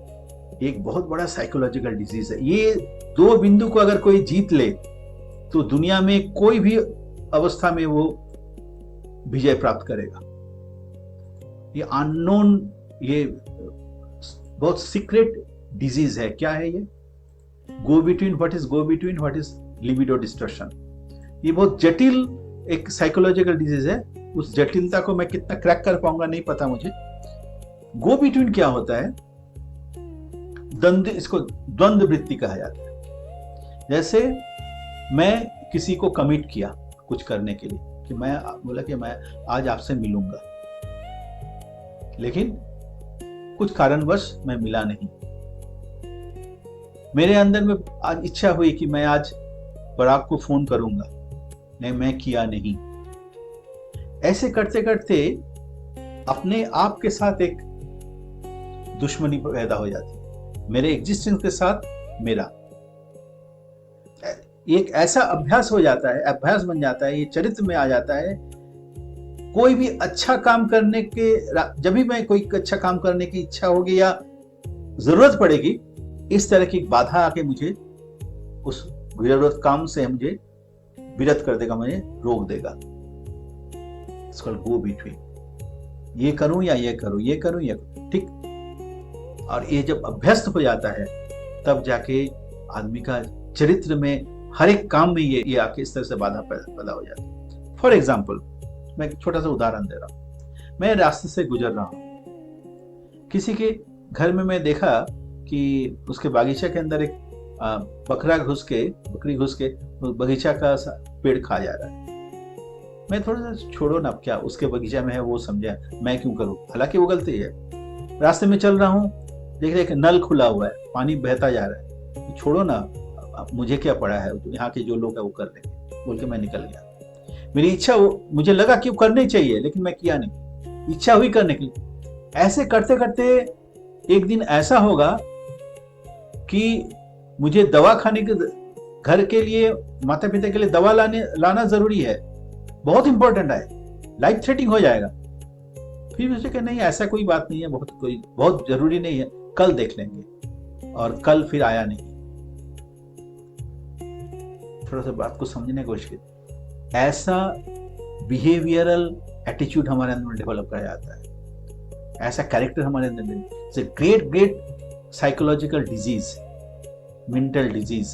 एक बहुत बड़ा साइकोलॉजिकल डिजीज है। ये दो बिंदु को अगर कोई जीत ले तो दुनिया में कोई भी अवस्था में वो विजय प्राप्त करेगा। ये अननोन, ये बहुत सीक्रेट डिजीज है। क्या है ये? Go between, what is go between, what is libido distortion. ये बहुत जटिल एक साइकोलॉजिकल डिजीज है। उस जटिलता को मैं कितना क्रैक कर पाऊंगा नहीं पता मुझे। गो बिटवीन क्या होता है? इसको द्वंद्व वृत्ति कहा जाता है। जैसे मैं किसी को कमिट किया कुछ करने के लिए, कि मैं बोला कि मैं आज आपसे मिलूंगा, लेकिन कुछ कारणवश मैं मिला नहीं। मेरे अंदर में आज इच्छा हुई कि मैं आज पराग को फोन करूंगा, नहीं मैं किया नहीं। ऐसे करते करते अपने आप के साथ एक दुश्मनी पैदा हो जाती है, मेरे एग्जिस्टेंस के साथ मेरा। एक ऐसा अभ्यास हो जाता है, अभ्यास बन जाता है, ये चरित्र में आ जाता है। कोई भी अच्छा काम करने के, जब भी मैं कोई अच्छा काम करने की इच्छा होगी या जरूरत पड़ेगी, इस तरह की बाधा आके मुझे उस विरोध काम से मुझे विरत कर देगा, मुझे रोक देगा। इसको गो बिटवीन, ये करूं या ये करूं, ये करूं या ठीक। और ये जब अभ्यस्त हो जाता है तब जाके आदमी का चरित्र में हर एक काम में ये आके इस तरह से बाधा पैदा हो जाती है। फॉर एग्जाम्पल, मैं एक छोटा सा उदाहरण दे रहा हूं। मैं रास्ते से गुजर रहा हूं, किसी के घर में मैं देखा कि उसके बागीचा के अंदर एक बकरी घुस के बगीचा का पेड़ खा जा रहा है। मैं थोड़ा सा छोड़ो ना, क्या उसके बगीचा में है वो समझे, मैं क्यों करूं? हालांकि वो गलती है। रास्ते में चल रहा हूं, देख रहे नल खुला हुआ है, पानी बहता जा रहा है, छोड़ो ना, मुझे क्या पड़ा है, यहाँ के जो लोग है वो कर लेंगे, बोल के मैं निकल गया। मेरी इच्छा मुझे लगा कि वो करनी चाहिए, लेकिन मैं किया नहीं। इच्छा हुई करने की। ऐसे करते करते एक दिन ऐसा होगा कि मुझे दवा खाने के, घर के लिए, माता पिता के लिए दवा लाना जरूरी है, बहुत इंपॉर्टेंट है, लाइफ थ्रेटिंग हो जाएगा। फिर मुझे कहा नहीं, ऐसा कोई बात नहीं है, बहुत जरूरी नहीं है, कल देख लेंगे। और कल फिर आया नहीं। थोड़ा सा बात को समझने की कोशिश की। ऐसा बिहेवियरल एटीट्यूड हमारे अंदर में डेवलप किया जाता है, ऐसा कैरेक्टर हमारे अंदर में। Great psychological disease, mental disease.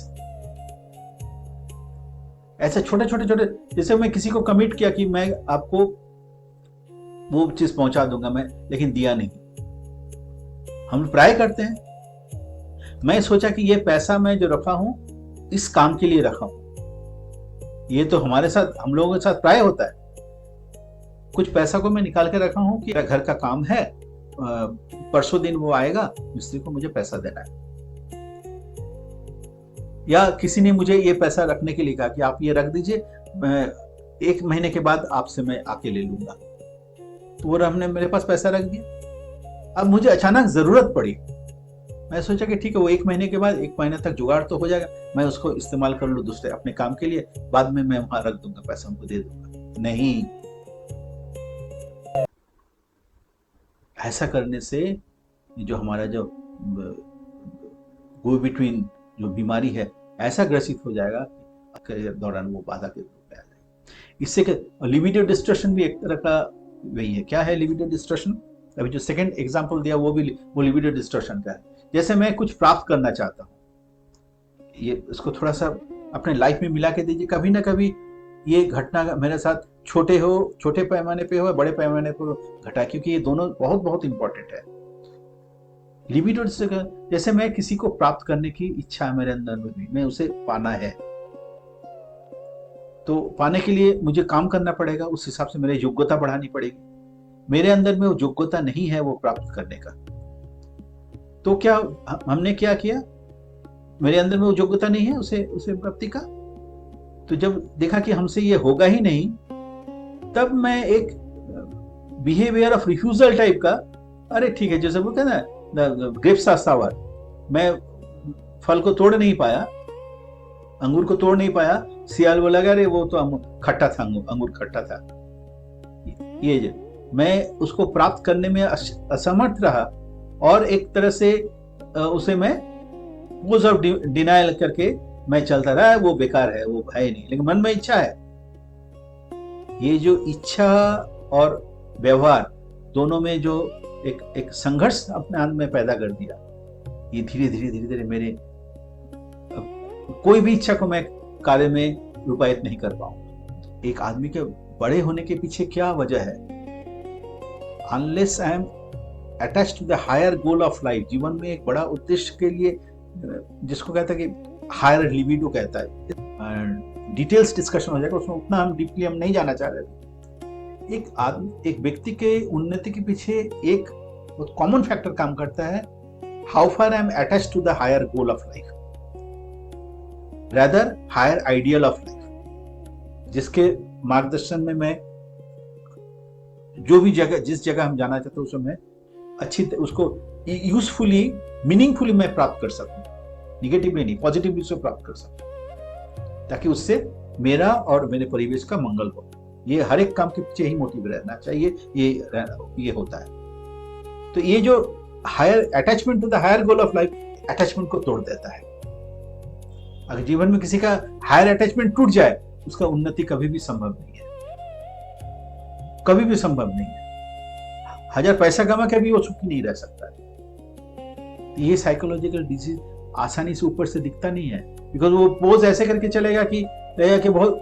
ऐसे छोटे, जैसे मैं किसी को कमिट किया कि मैं आपको वो चीज पहुंचा दूंगा, मैं, लेकिन दिया नहीं। हम प्राय करते हैं। मैं सोचा कि ये पैसा मैं जो रखा हूं इस काम के लिए रखा हूं। ये तो हमारे साथ, हम लोगों के साथ प्राय होता है। कुछ पैसा को मैं निकाल के रखा हूं कि घर का काम है, परसों दिन वो आएगा, मिस्त्री को मुझे पैसा देना है। या किसी ने मुझे ये पैसा रखने के लिए कहा कि आप ये रख दीजिए, 1 महीने के बाद आपसे मैं आके ले लूंगा। तो वो हमने मेरे पास पैसा रख दिया। अब मुझे अचानक जरूरत पड़ी, मैं सोचा कि ठीक है, वो 1 महीने के बाद, 1 महीने तक जुगाड़ तो हो जाएगा, मैं उसको इस्तेमाल कर लूँ दूसरे अपने काम के लिए, बाद में मैं वहां रख दूंगा, पैसा उनको दे दूंगा। नहीं, ऐसा करने से जो हमारा जो गो बिटवीन जो बीमारी है, ऐसा ग्रसित हो जाएगा के दौरान वो बाधा के रूप में आ जाएगा। इससे लिबिडो डिस्टॉर्शन भी एक तरह का वही है। क्या है लिबिडो डिस्टॉर्शन? अभी जो सेकंड एग्जांपल दिया वो लिबिडो डिस्टॉर्शन का है। जैसे मैं कुछ प्राप्त करना चाहता हूँ, ये इसको थोड़ा सा अपने लाइफ में मिला के दीजिए। कभी ना कभी ये घटना मेरे साथ छोटे पैमाने पे हो, बड़े पैमाने पर घटा, क्योंकि ये दोनों बहुत बहुत इंपॉर्टेंट है। लिबिडो जैसे मैं किसी को प्राप्त करने की इच्छा है मेरे अंदर में, मैं उसे पाना है, तो पाने के लिए मुझे काम करना पड़ेगा, उस हिसाब से मेरी योग्यता बढ़ानी पड़ेगी। मेरे अंदर में वो योग्यता नहीं है वो प्राप्त करने का, तो क्या हमने क्या किया, मेरे अंदर में वो योग्यता नहीं है उसे प्राप्ति का, तो जब देखा कि हमसे ये होगा ही नहीं, तब मैं एक बिहेवियर ऑफ रिफ्यूजल टाइप का, अरे ठीक है, जैसे बोलते हैं ना ग्रेप्स आर सावर, मैं फल को तोड़ नहीं पाया, अंगूर को तोड़ नहीं पाया, सियाल बोला अरे वो तो खट्टा था, अंगूर खट्टा था। ये मैं उसको प्राप्त करने में असमर्थ रहा, और एक तरह से उसे मैं वो सब डिनायल करके मैं चलता रहा, वो बेकार है, वो है नहीं, लेकिन मन में इच्छा है। ये जो इच्छा और व्यवहार दोनों में जो एक संघर्ष अपने अंदर में पैदा कर दिया, ये धीरे धीरे मेरे कोई भी इच्छा को मैं कार्य में रूपायित नहीं कर पाऊंगा। एक आदमी के बड़े होने के पीछे क्या वजह है? Unless I am attached to the higher goal of life, जीवन में एक बड़ा उद्देश्य के लिए, जिसको कहता है कि हायर लिबिडो कहता है, डिटेल्स डिस्कशन हो जाएगा उसमें, उतना हम डीपली हम नहीं जाना चाह रहे। एक व्यक्ति के उन्नति के पीछे एक कॉमन फैक्टर काम करता है, how far I am attached to the higher goal of life, rather higher ideal of life, जिसके मार्गदर्शन में मैं जो भी जगह, जिस जगह हम जाना चाहते हैं उसमें अच्छी उसको यूजफुली, मीनिंगफुली मैं प्राप्त कर सकूं, निगेटिवली नहीं, पॉजिटिवली उसे प्राप्त कर सकूं, ताकि उससे मेरा और मेरे परिवेश का मंगल हो। ये हर एक काम के पीछे ही मोटिव रहना चाहिए, ये होता है। तो ये जो higher attachment to the higher goal of life, attachment को तोड़ देता है। अगर जीवन में किसी का हायर अटैचमेंट टूट जाए, उसका उन्नति कभी भी संभव नहीं है, कभी भी संभव नहीं है। हजार पैसा कमा के भी वो सुखी नहीं रह सकता है। ये साइकोलॉजिकल डिजीज आसानी से ऊपर से दिखता नहीं है, बिकॉज वो पोज ऐसे करके चलेगा कि बहुत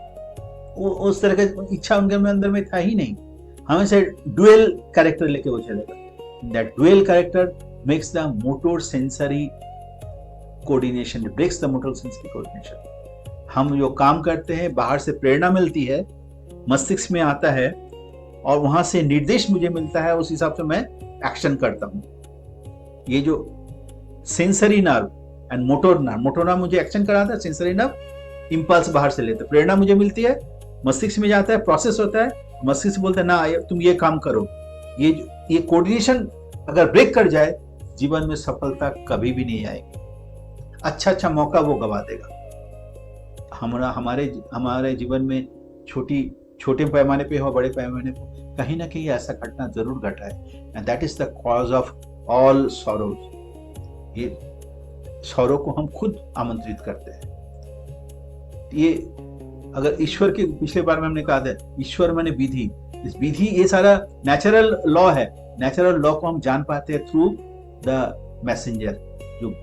उस तरह का इच्छा उनके अंदर में था ही नहीं, हमेशा डुअल कैरेक्टर लेके वो चलेगा। That dual character makes the motor sensory coordination, breaks the motor sensory coordination. हम जो काम करते हैं, बाहर से प्रेरणा मिलती है, मस्तिष्क में आता है, और वहां से निर्देश मुझे मिलता है, उस हिसाब से मैं एक्शन करता हूं। ये जो sensory nerve and motor nerve मुझे एक्शन कराता है, सेंसरी नर्व इंपल्स बाहर से लेते, प्रेरणा मुझे मिलती है, मस्तिष्क में जाता है, प्रोसेस होता है, मस्तिष्क बोलता है ना तुम ये काम करो। ये कोऑर्डिनेशन अगर ब्रेक कर जाए, जीवन में सफलता कभी भी नहीं आएगी, अच्छा मौका वो गवा देगा। हमारे जीवन में छोटे पैमाने पे हो, बड़े पैमाने पे कहीं ना कहीं ऐसा घटना जरूर घटा है, and that is the cause of all sorrows. ये सौरों को हम खुद आमंत्रित करते हैं। ये अगर ईश्वर के, पिछले बार में हमने कहा था, ईश्वर माने विधि, इस विधि, ये सारा नेचुरल लॉ है। नेचुरल लॉ को हम जान पाते हैं थ्रू द मैसेंजर, जो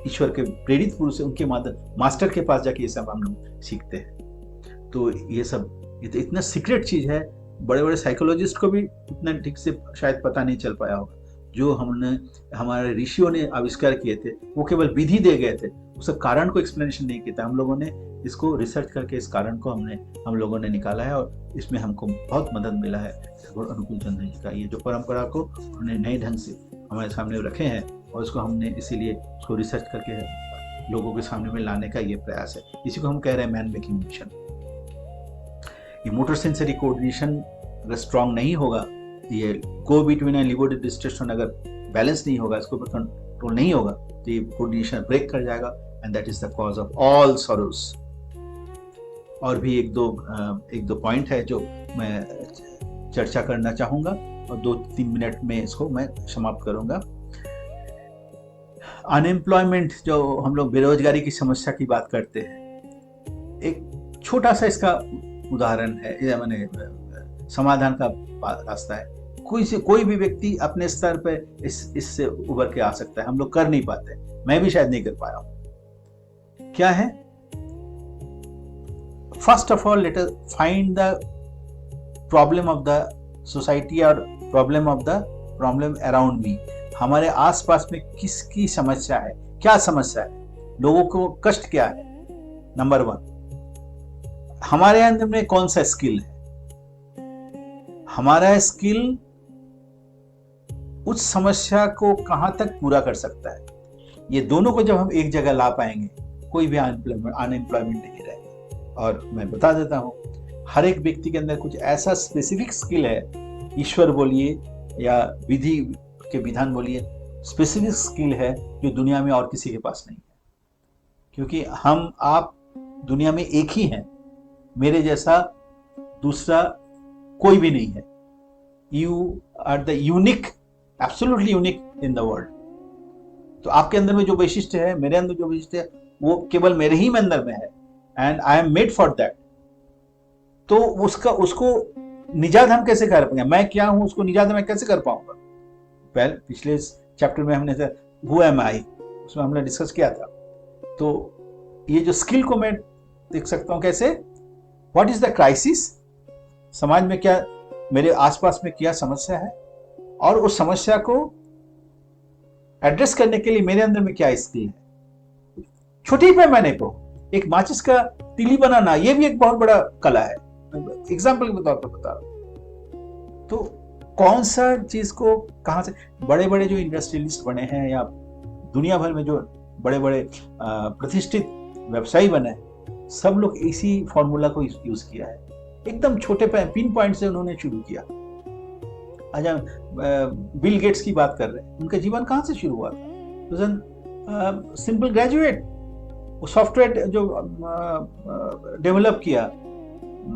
ईश्वर के प्रेरित पुरुष है, उनके मास्टर के पास जाके ये सब हम लोग सीखते हैं। तो ये तो इतना सीक्रेट चीज है, बड़े बड़े साइकोलॉजिस्ट को भी इतना ठीक से शायद पता नहीं चल पाया होगा। जो हमारे ऋषियों ने आविष्कार किए थे, वो केवल विधि दे गए थे, उस कारण को एक्सप्लेनेशन नहीं किया था। हम लोगों ने इसको रिसर्च करके इस कारण को हम लोगों ने निकाला है, और इसमें हमको बहुत मदद मिला है अनुकूल चंद्र जी का। ये जो परंपरा को उन्होंने नए ढंग से हमारे सामने रखे हैं, और इसको हमने इसीलिए उसको रिसर्च करके लोगों के सामने में लाने का ये प्रयास है। इसी को हम कह रहे हैं मैन मेकिंग मिशन। ये मोटर सेंसरी कोऑर्डिनेशन अगर स्ट्रांग नहीं होगा, ये गो बिटवीन लिबिडो डिस्ट्रेक्शन अगर बैलेंस नहीं होगा, इसको कंट्रोल नहीं होगा, तो ये कोऑर्डिनेशन ब्रेक कर जाएगा, and that is the cause of all sorrows. और भी एक दो पॉइंट है जो मैं चर्चा करना चाहूंगा, और 2-3 मिनट में इसको मैं समाप्त करूंगा। अनएम्प्लॉयमेंट, जो हम लोग बेरोजगारी की समस्या की बात करते हैं, एक छोटा सा इसका उदाहरण है, मैंने समाधान का रास्ता है। कोई भी व्यक्ति अपने स्तर पे इससे उभर के आ सकता है। हम लोग कर नहीं पाते, मैं भी शायद नहीं कर पाया हूं। क्या है? First of all let us find the problem of the society और प्रॉब्लम अराउंड मी। हमारे आसपास में किसकी समस्या है, क्या समस्या है, लोगों को कष्ट क्या है। नंबर 1, हमारे अंदर में कौन सा स्किल है। हमारा स्किल उस समस्या को कहां तक पूरा कर सकता है। ये दोनों को जब हम एक जगह ला पाएंगे, कोई भी अनएम्प्लॉयमेंट नहीं रहेगा। और मैं बता देता हूं, हर एक व्यक्ति के अंदर कुछ ऐसा स्पेसिफिक स्किल है, ईश्वर बोलिए या विधि के विधान बोलिए, स्पेसिफिक स्किल है जो दुनिया में और किसी के पास नहीं है। क्योंकि हम आप दुनिया में एक ही हैं, मेरे जैसा दूसरा कोई भी नहीं है। You are the unique, absolutely unique in the world. तो आपके अंदर में जो वैशिष्ट्य है, मेरे अंदर जो वैशिष्ट्य है, वो केवल मेरे ही अंदर में है, and I am made for that. तो उसको निजात हम कैसे कर पाएंगे? मैं क्या हूं, उसको निजात मैं कैसे कर पाऊंगा? पिछले चैप्टर में हमने हु एम आई, उसमें हमने डिस्कस किया था। तो ये जो स्किल को मैं देख सकता हूं कैसे, व्हाट इज द क्राइसिस, समाज में क्या, मेरे आसपास में क्या समस्या है, और उस समस्या को एड्रेस करने के लिए मेरे अंदर में क्या स्किल है। छोटी पैमाने को एक माचिस का तीली बनाना, ये भी एक बहुत बड़ा कला है, एग्जाम्पल के तौर पर बता रहा हूं। तो कौन सा चीज को कहां से, बड़े बड़े जो इंडस्ट्रियलिस्ट बने हैं या दुनिया भर में जो बड़े बड़े प्रतिष्ठित व्यवसायी बने हैं, सब लोग इसी फॉर्मूला को यूज किया है। एकदम छोटे पिन पॉइंट से उन्होंने शुरू किया। आज हम बिल गेट्स की बात कर रहे हैं, उनका जीवन कहां से शुरू हुआ था? सिंपल ग्रेजुएट, वो सॉफ्टवेयर जो डेवलप किया,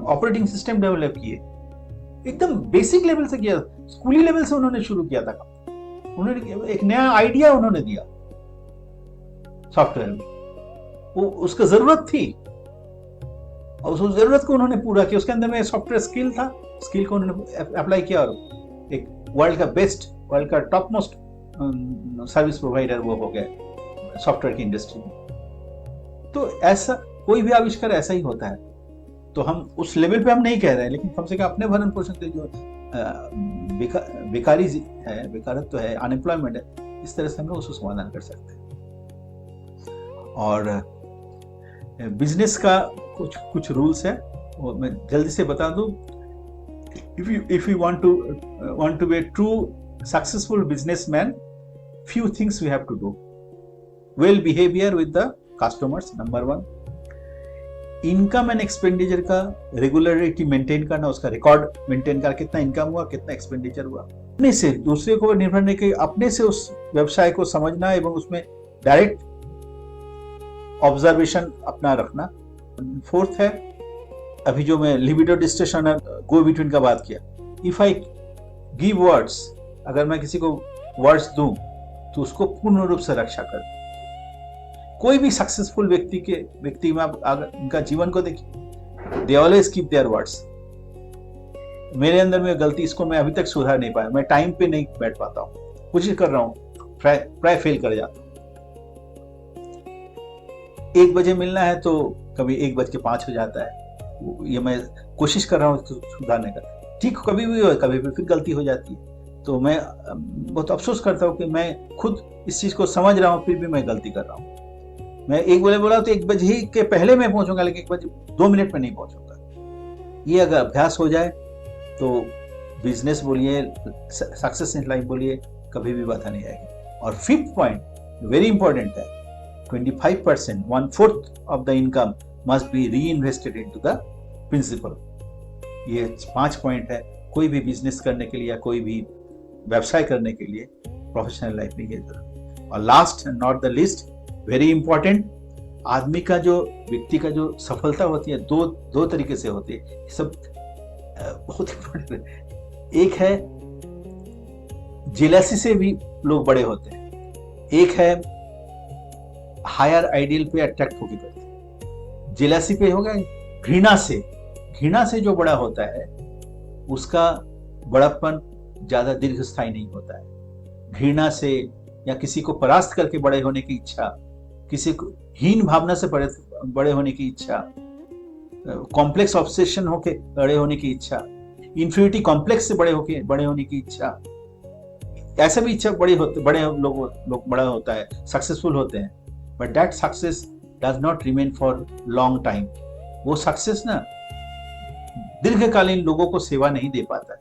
ऑपरेटिंग सिस्टम डेवलप किए, एकदम बेसिक लेवल से किया, स्कूली लेवल से उन्होंने शुरू किया था। उन्होंने एक नया आइडिया उन्होंने दिया सॉफ्टवेयर में, वो उसका जरूरत थी और उस जरूरत को उन्होंने पूरा किया। उसके अंदर में सॉफ्टवेयर स्किल था, स्किल को उन्होंने अप्लाई किया और एक वर्ल्ड का बेस्ट, वर्ल्ड का टॉप मोस्ट सर्विस प्रोवाइडर वो हो गए सॉफ्टवेयर की इंडस्ट्री में। तो ऐसा कोई भी आविष्कार ऐसा ही होता है। तो हम उस लेवल पे हम नहीं कह रहे हैं, लेकिन कम से कम अपने भरण पोषण के जो बेकारी है, बेकारत्व है, अनएम्प्लॉयमेंट है, इस तरह से हम लोग उसको समाधान कर सकते हैं। और बिजनेस का कुछ रूल्स है, वो मैं जल्दी से बता दूं। if you want to be a true successful businessman, few things we have to do. Well behavior with the customers, number 1. Income and expenditure का रेगुलरिटी मेंटेन करना, उसका रिकॉर्ड मेंटेन करना, कितना इनकम हुआ, कितना एक्सपेंडिचर हुआ। अपने से दूसरे को निर्भर नहीं कर, अपने से उस व्यवसाय को समझना एवं उसमें डायरेक्ट ऑब्जर्वेशन अपना रखना। 4th है, अभी जो मैं लिबिडो डिस्टेशन और गो बिटवीन का बात किया, इफ आई गिव वर्ड्स, अगर मैं किसी को वर्ड्स दूं तो उसको पूर्ण रूप से रक्षा कर। कोई भी सक्सेसफुल व्यक्ति में आप अगर उनका जीवन को देखिए, they always keep their words. मेरे अंदर में गलती, इसको मैं अभी तक सुधार नहीं पाया, मैं टाइम पे नहीं बैठ पाता हूँ, कोशिश कर रहा हूँ, प्राय फेल कर जाता हूँ। 1 बजे मिलना है तो कभी 1:05 हो जाता है, ये मैं कोशिश कर रहा हूँ सुधारने का। ठीक, कभी भी हो, कभी भी फिर गलती हो जाती है। तो मैं बहुत अफसोस करता हूँ कि मैं खुद इस चीज को समझ रहा हूँ, फिर भी मैं गलती कर रहा हूँ। मैं 1 बजे बोला तो 1 बजे के पहले मैं पहुंचूंगा, लेकिन 1 बजे 2 मिनट में नहीं पहुंचूंगा। ये अगर अभ्यास हो जाए तो बिजनेस बोलिए, सक्सेस इन लाइफ बोलिए, कभी भी बाधा नहीं आएगी। और 5th पॉइंट वेरी इंपॉर्टेंट है, 25%, 1/4 of the income must be reinvested into the principal। ये 5 पॉइंट है कोई भी बिजनेस करने के लिए या कोई भी व्यवसाय करने के लिए प्रोफेशनल लाइफ में ये जरूरत। और last and not the list, very important, आदमी का जो, व्यक्ति का जो सफलता होती है, दो तरीके से होती है, सब बहुत इंपॉर्टेंट है। एक है जेलसी से भी लोग बड़े होते हैं, एक है हायर आइडियल पे अट्रैक्ट होकर करते हैं। जेलसी पे होगा, घृणा से जो बड़ा होता है उसका बड़ापन ज्यादा दीर्घ स्थायी नहीं होता है। घृणा से या किसी को परास्त करके बड़े होने की इच्छा, किसी को हीन भावना से बड़े होने की इच्छा, कॉम्प्लेक्स ऑब्सेशन होके बड़े होने की इच्छा, इंफिनिटी कॉम्प्लेक्स से बड़े होने की इच्छा, ऐसा भी इच्छा बड़े लोग बड़ा होता है, सक्सेसफुल होते हैं, but that success does not remain for long time. वो सक्सेस ना दीर्घकालीन लोगों को सेवा नहीं दे पाता है,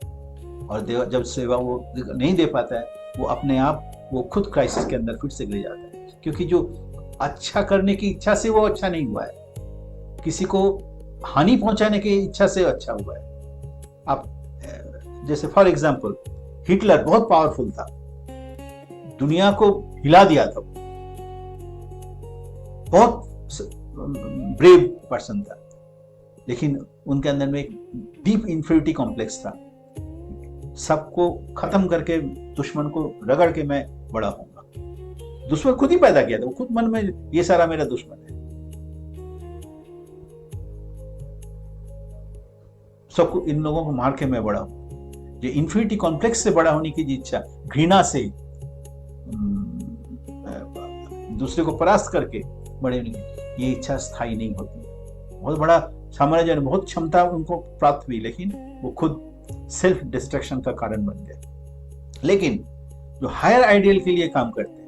और जब सेवा वो नहीं दे पाता है, वो अपने आप वो खुद क्राइसिस के अंदर फिर से गिर जाता है, क्योंकि जो अच्छा करने की इच्छा से वो अच्छा नहीं हुआ है, किसी को हानि पहुंचाने की इच्छा से अच्छा हुआ है। आप जैसे फॉर एग्जांपल हिटलर बहुत पावरफुल था, दुनिया को हिला दिया था, बहुत ब्रेव पर्सन था, लेकिन उनके अंदर में एक डीप इंफिनिटी कॉम्प्लेक्स था। सबको खत्म करके दुश्मन को रगड़ के मैं बड़ा होऊंगा। दुश्मन खुद ही पैदा किया था, वो खुद मन में ये सारा मेरा दुश्मन है। सबको, इन लोगों को मार के मैं बड़ा हूं। ये इंफिनिटी कॉम्प्लेक्स से बड़ा होने की इच्छा, घृणा से दूसरे को परास्त करके बड़े होने की ये इच्छा स्थायी नहीं होती। बहुत बड़ा साम्राज्य, बहुत क्षमता उनको प्राप्त हुई, लेकिन वो खुद सेल्फ डिस्ट्रक्शन का कारण बन गए। लेकिन जो हायर आइडियल के लिए काम करते हैं,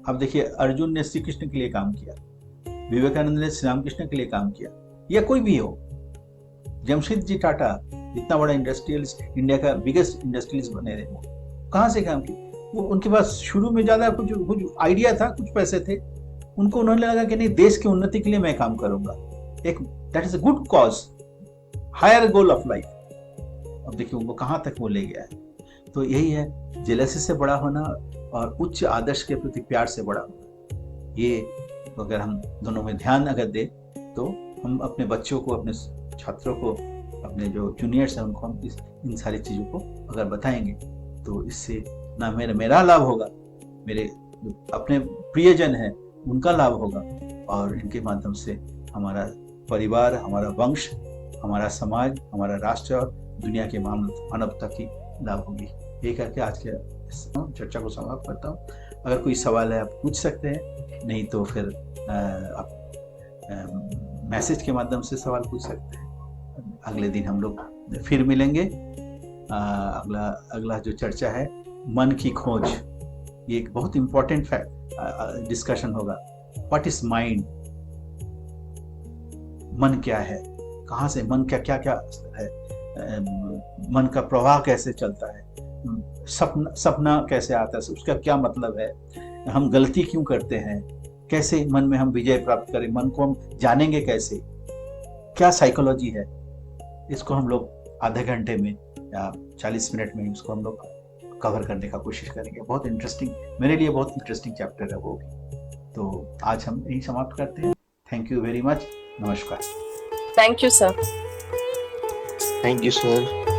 अब देखिए अर्जुन ने श्री कृष्ण के लिए काम किया, विवेकानंद ने श्री रामकृष्ण के लिए काम किया, या कोई भी हो, जमशेदजी टाटा इतना बड़ा इंडस्ट्रियलिस्ट, इंडिया का बिगेस्ट इंडस्ट्रियलिस्ट बने रहे, वो कहाँ से काम किया? वो उनके पास शुरू में ज्यादा कुछ आइडिया था, कुछ पैसे थे, उनको उन्होंने लगा कि नहीं, देश की उन्नति के लिए मैं काम करूंगा, एक that is a good cause, higher goal of life. अब देखिए उनको कहाँ तक वो ले गया है। तो यही है, जेलसी से बड़ा होना और उच्च आदर्श के प्रति प्यार से बड़ा होना। ये अगर हम दोनों में ध्यान अगर दे, तो हम अपने बच्चों को, अपने छात्रों को, अपने जो जूनियर्स हैं उनको हम इन सारी चीज़ों को अगर बताएंगे, तो इससे ना मेरा लाभ होगा, मेरे अपने प्रियजन हैं उनका लाभ होगा, और इनके माध्यम से हमारा परिवार, हमारा वंश, हमारा समाज, हमारा राष्ट्र और दुनिया के मानवता की लाभ होगी। ये करके आज के चर्चा को समाप्त करता हूँ। अगर कोई सवाल है आप पूछ सकते हैं, नहीं तो फिर आप मैसेज के माध्यम से सवाल पूछ सकते हैं। अगले दिन हम लोग फिर मिलेंगे। अगला जो चर्चा है, मन की खोज, ये एक बहुत इंपॉर्टेंट डिस्कशन होगा। What is mind? मन क्या है, कहाँ से मन क्या क्या क्या है, मन का प्रवाह कैसे चलता है, सपना कैसे आता है, उसका क्या मतलब है, हम गलती क्यों करते हैं, कैसे मन में हम विजय प्राप्त करें, मन को हम जानेंगे कैसे, क्या साइकोलॉजी है, इसको हम लोग आधे घंटे में या 40 मिनट में इसको हम लोग कवर करने का कोशिश करेंगे। बहुत इंटरेस्टिंग, मेरे लिए बहुत इंटरेस्टिंग चैप्टर है वो भी। तो आज हम यही समाप्त करते हैं। Thank you very much. नमस्कार। Thank you sir. Thank you sir.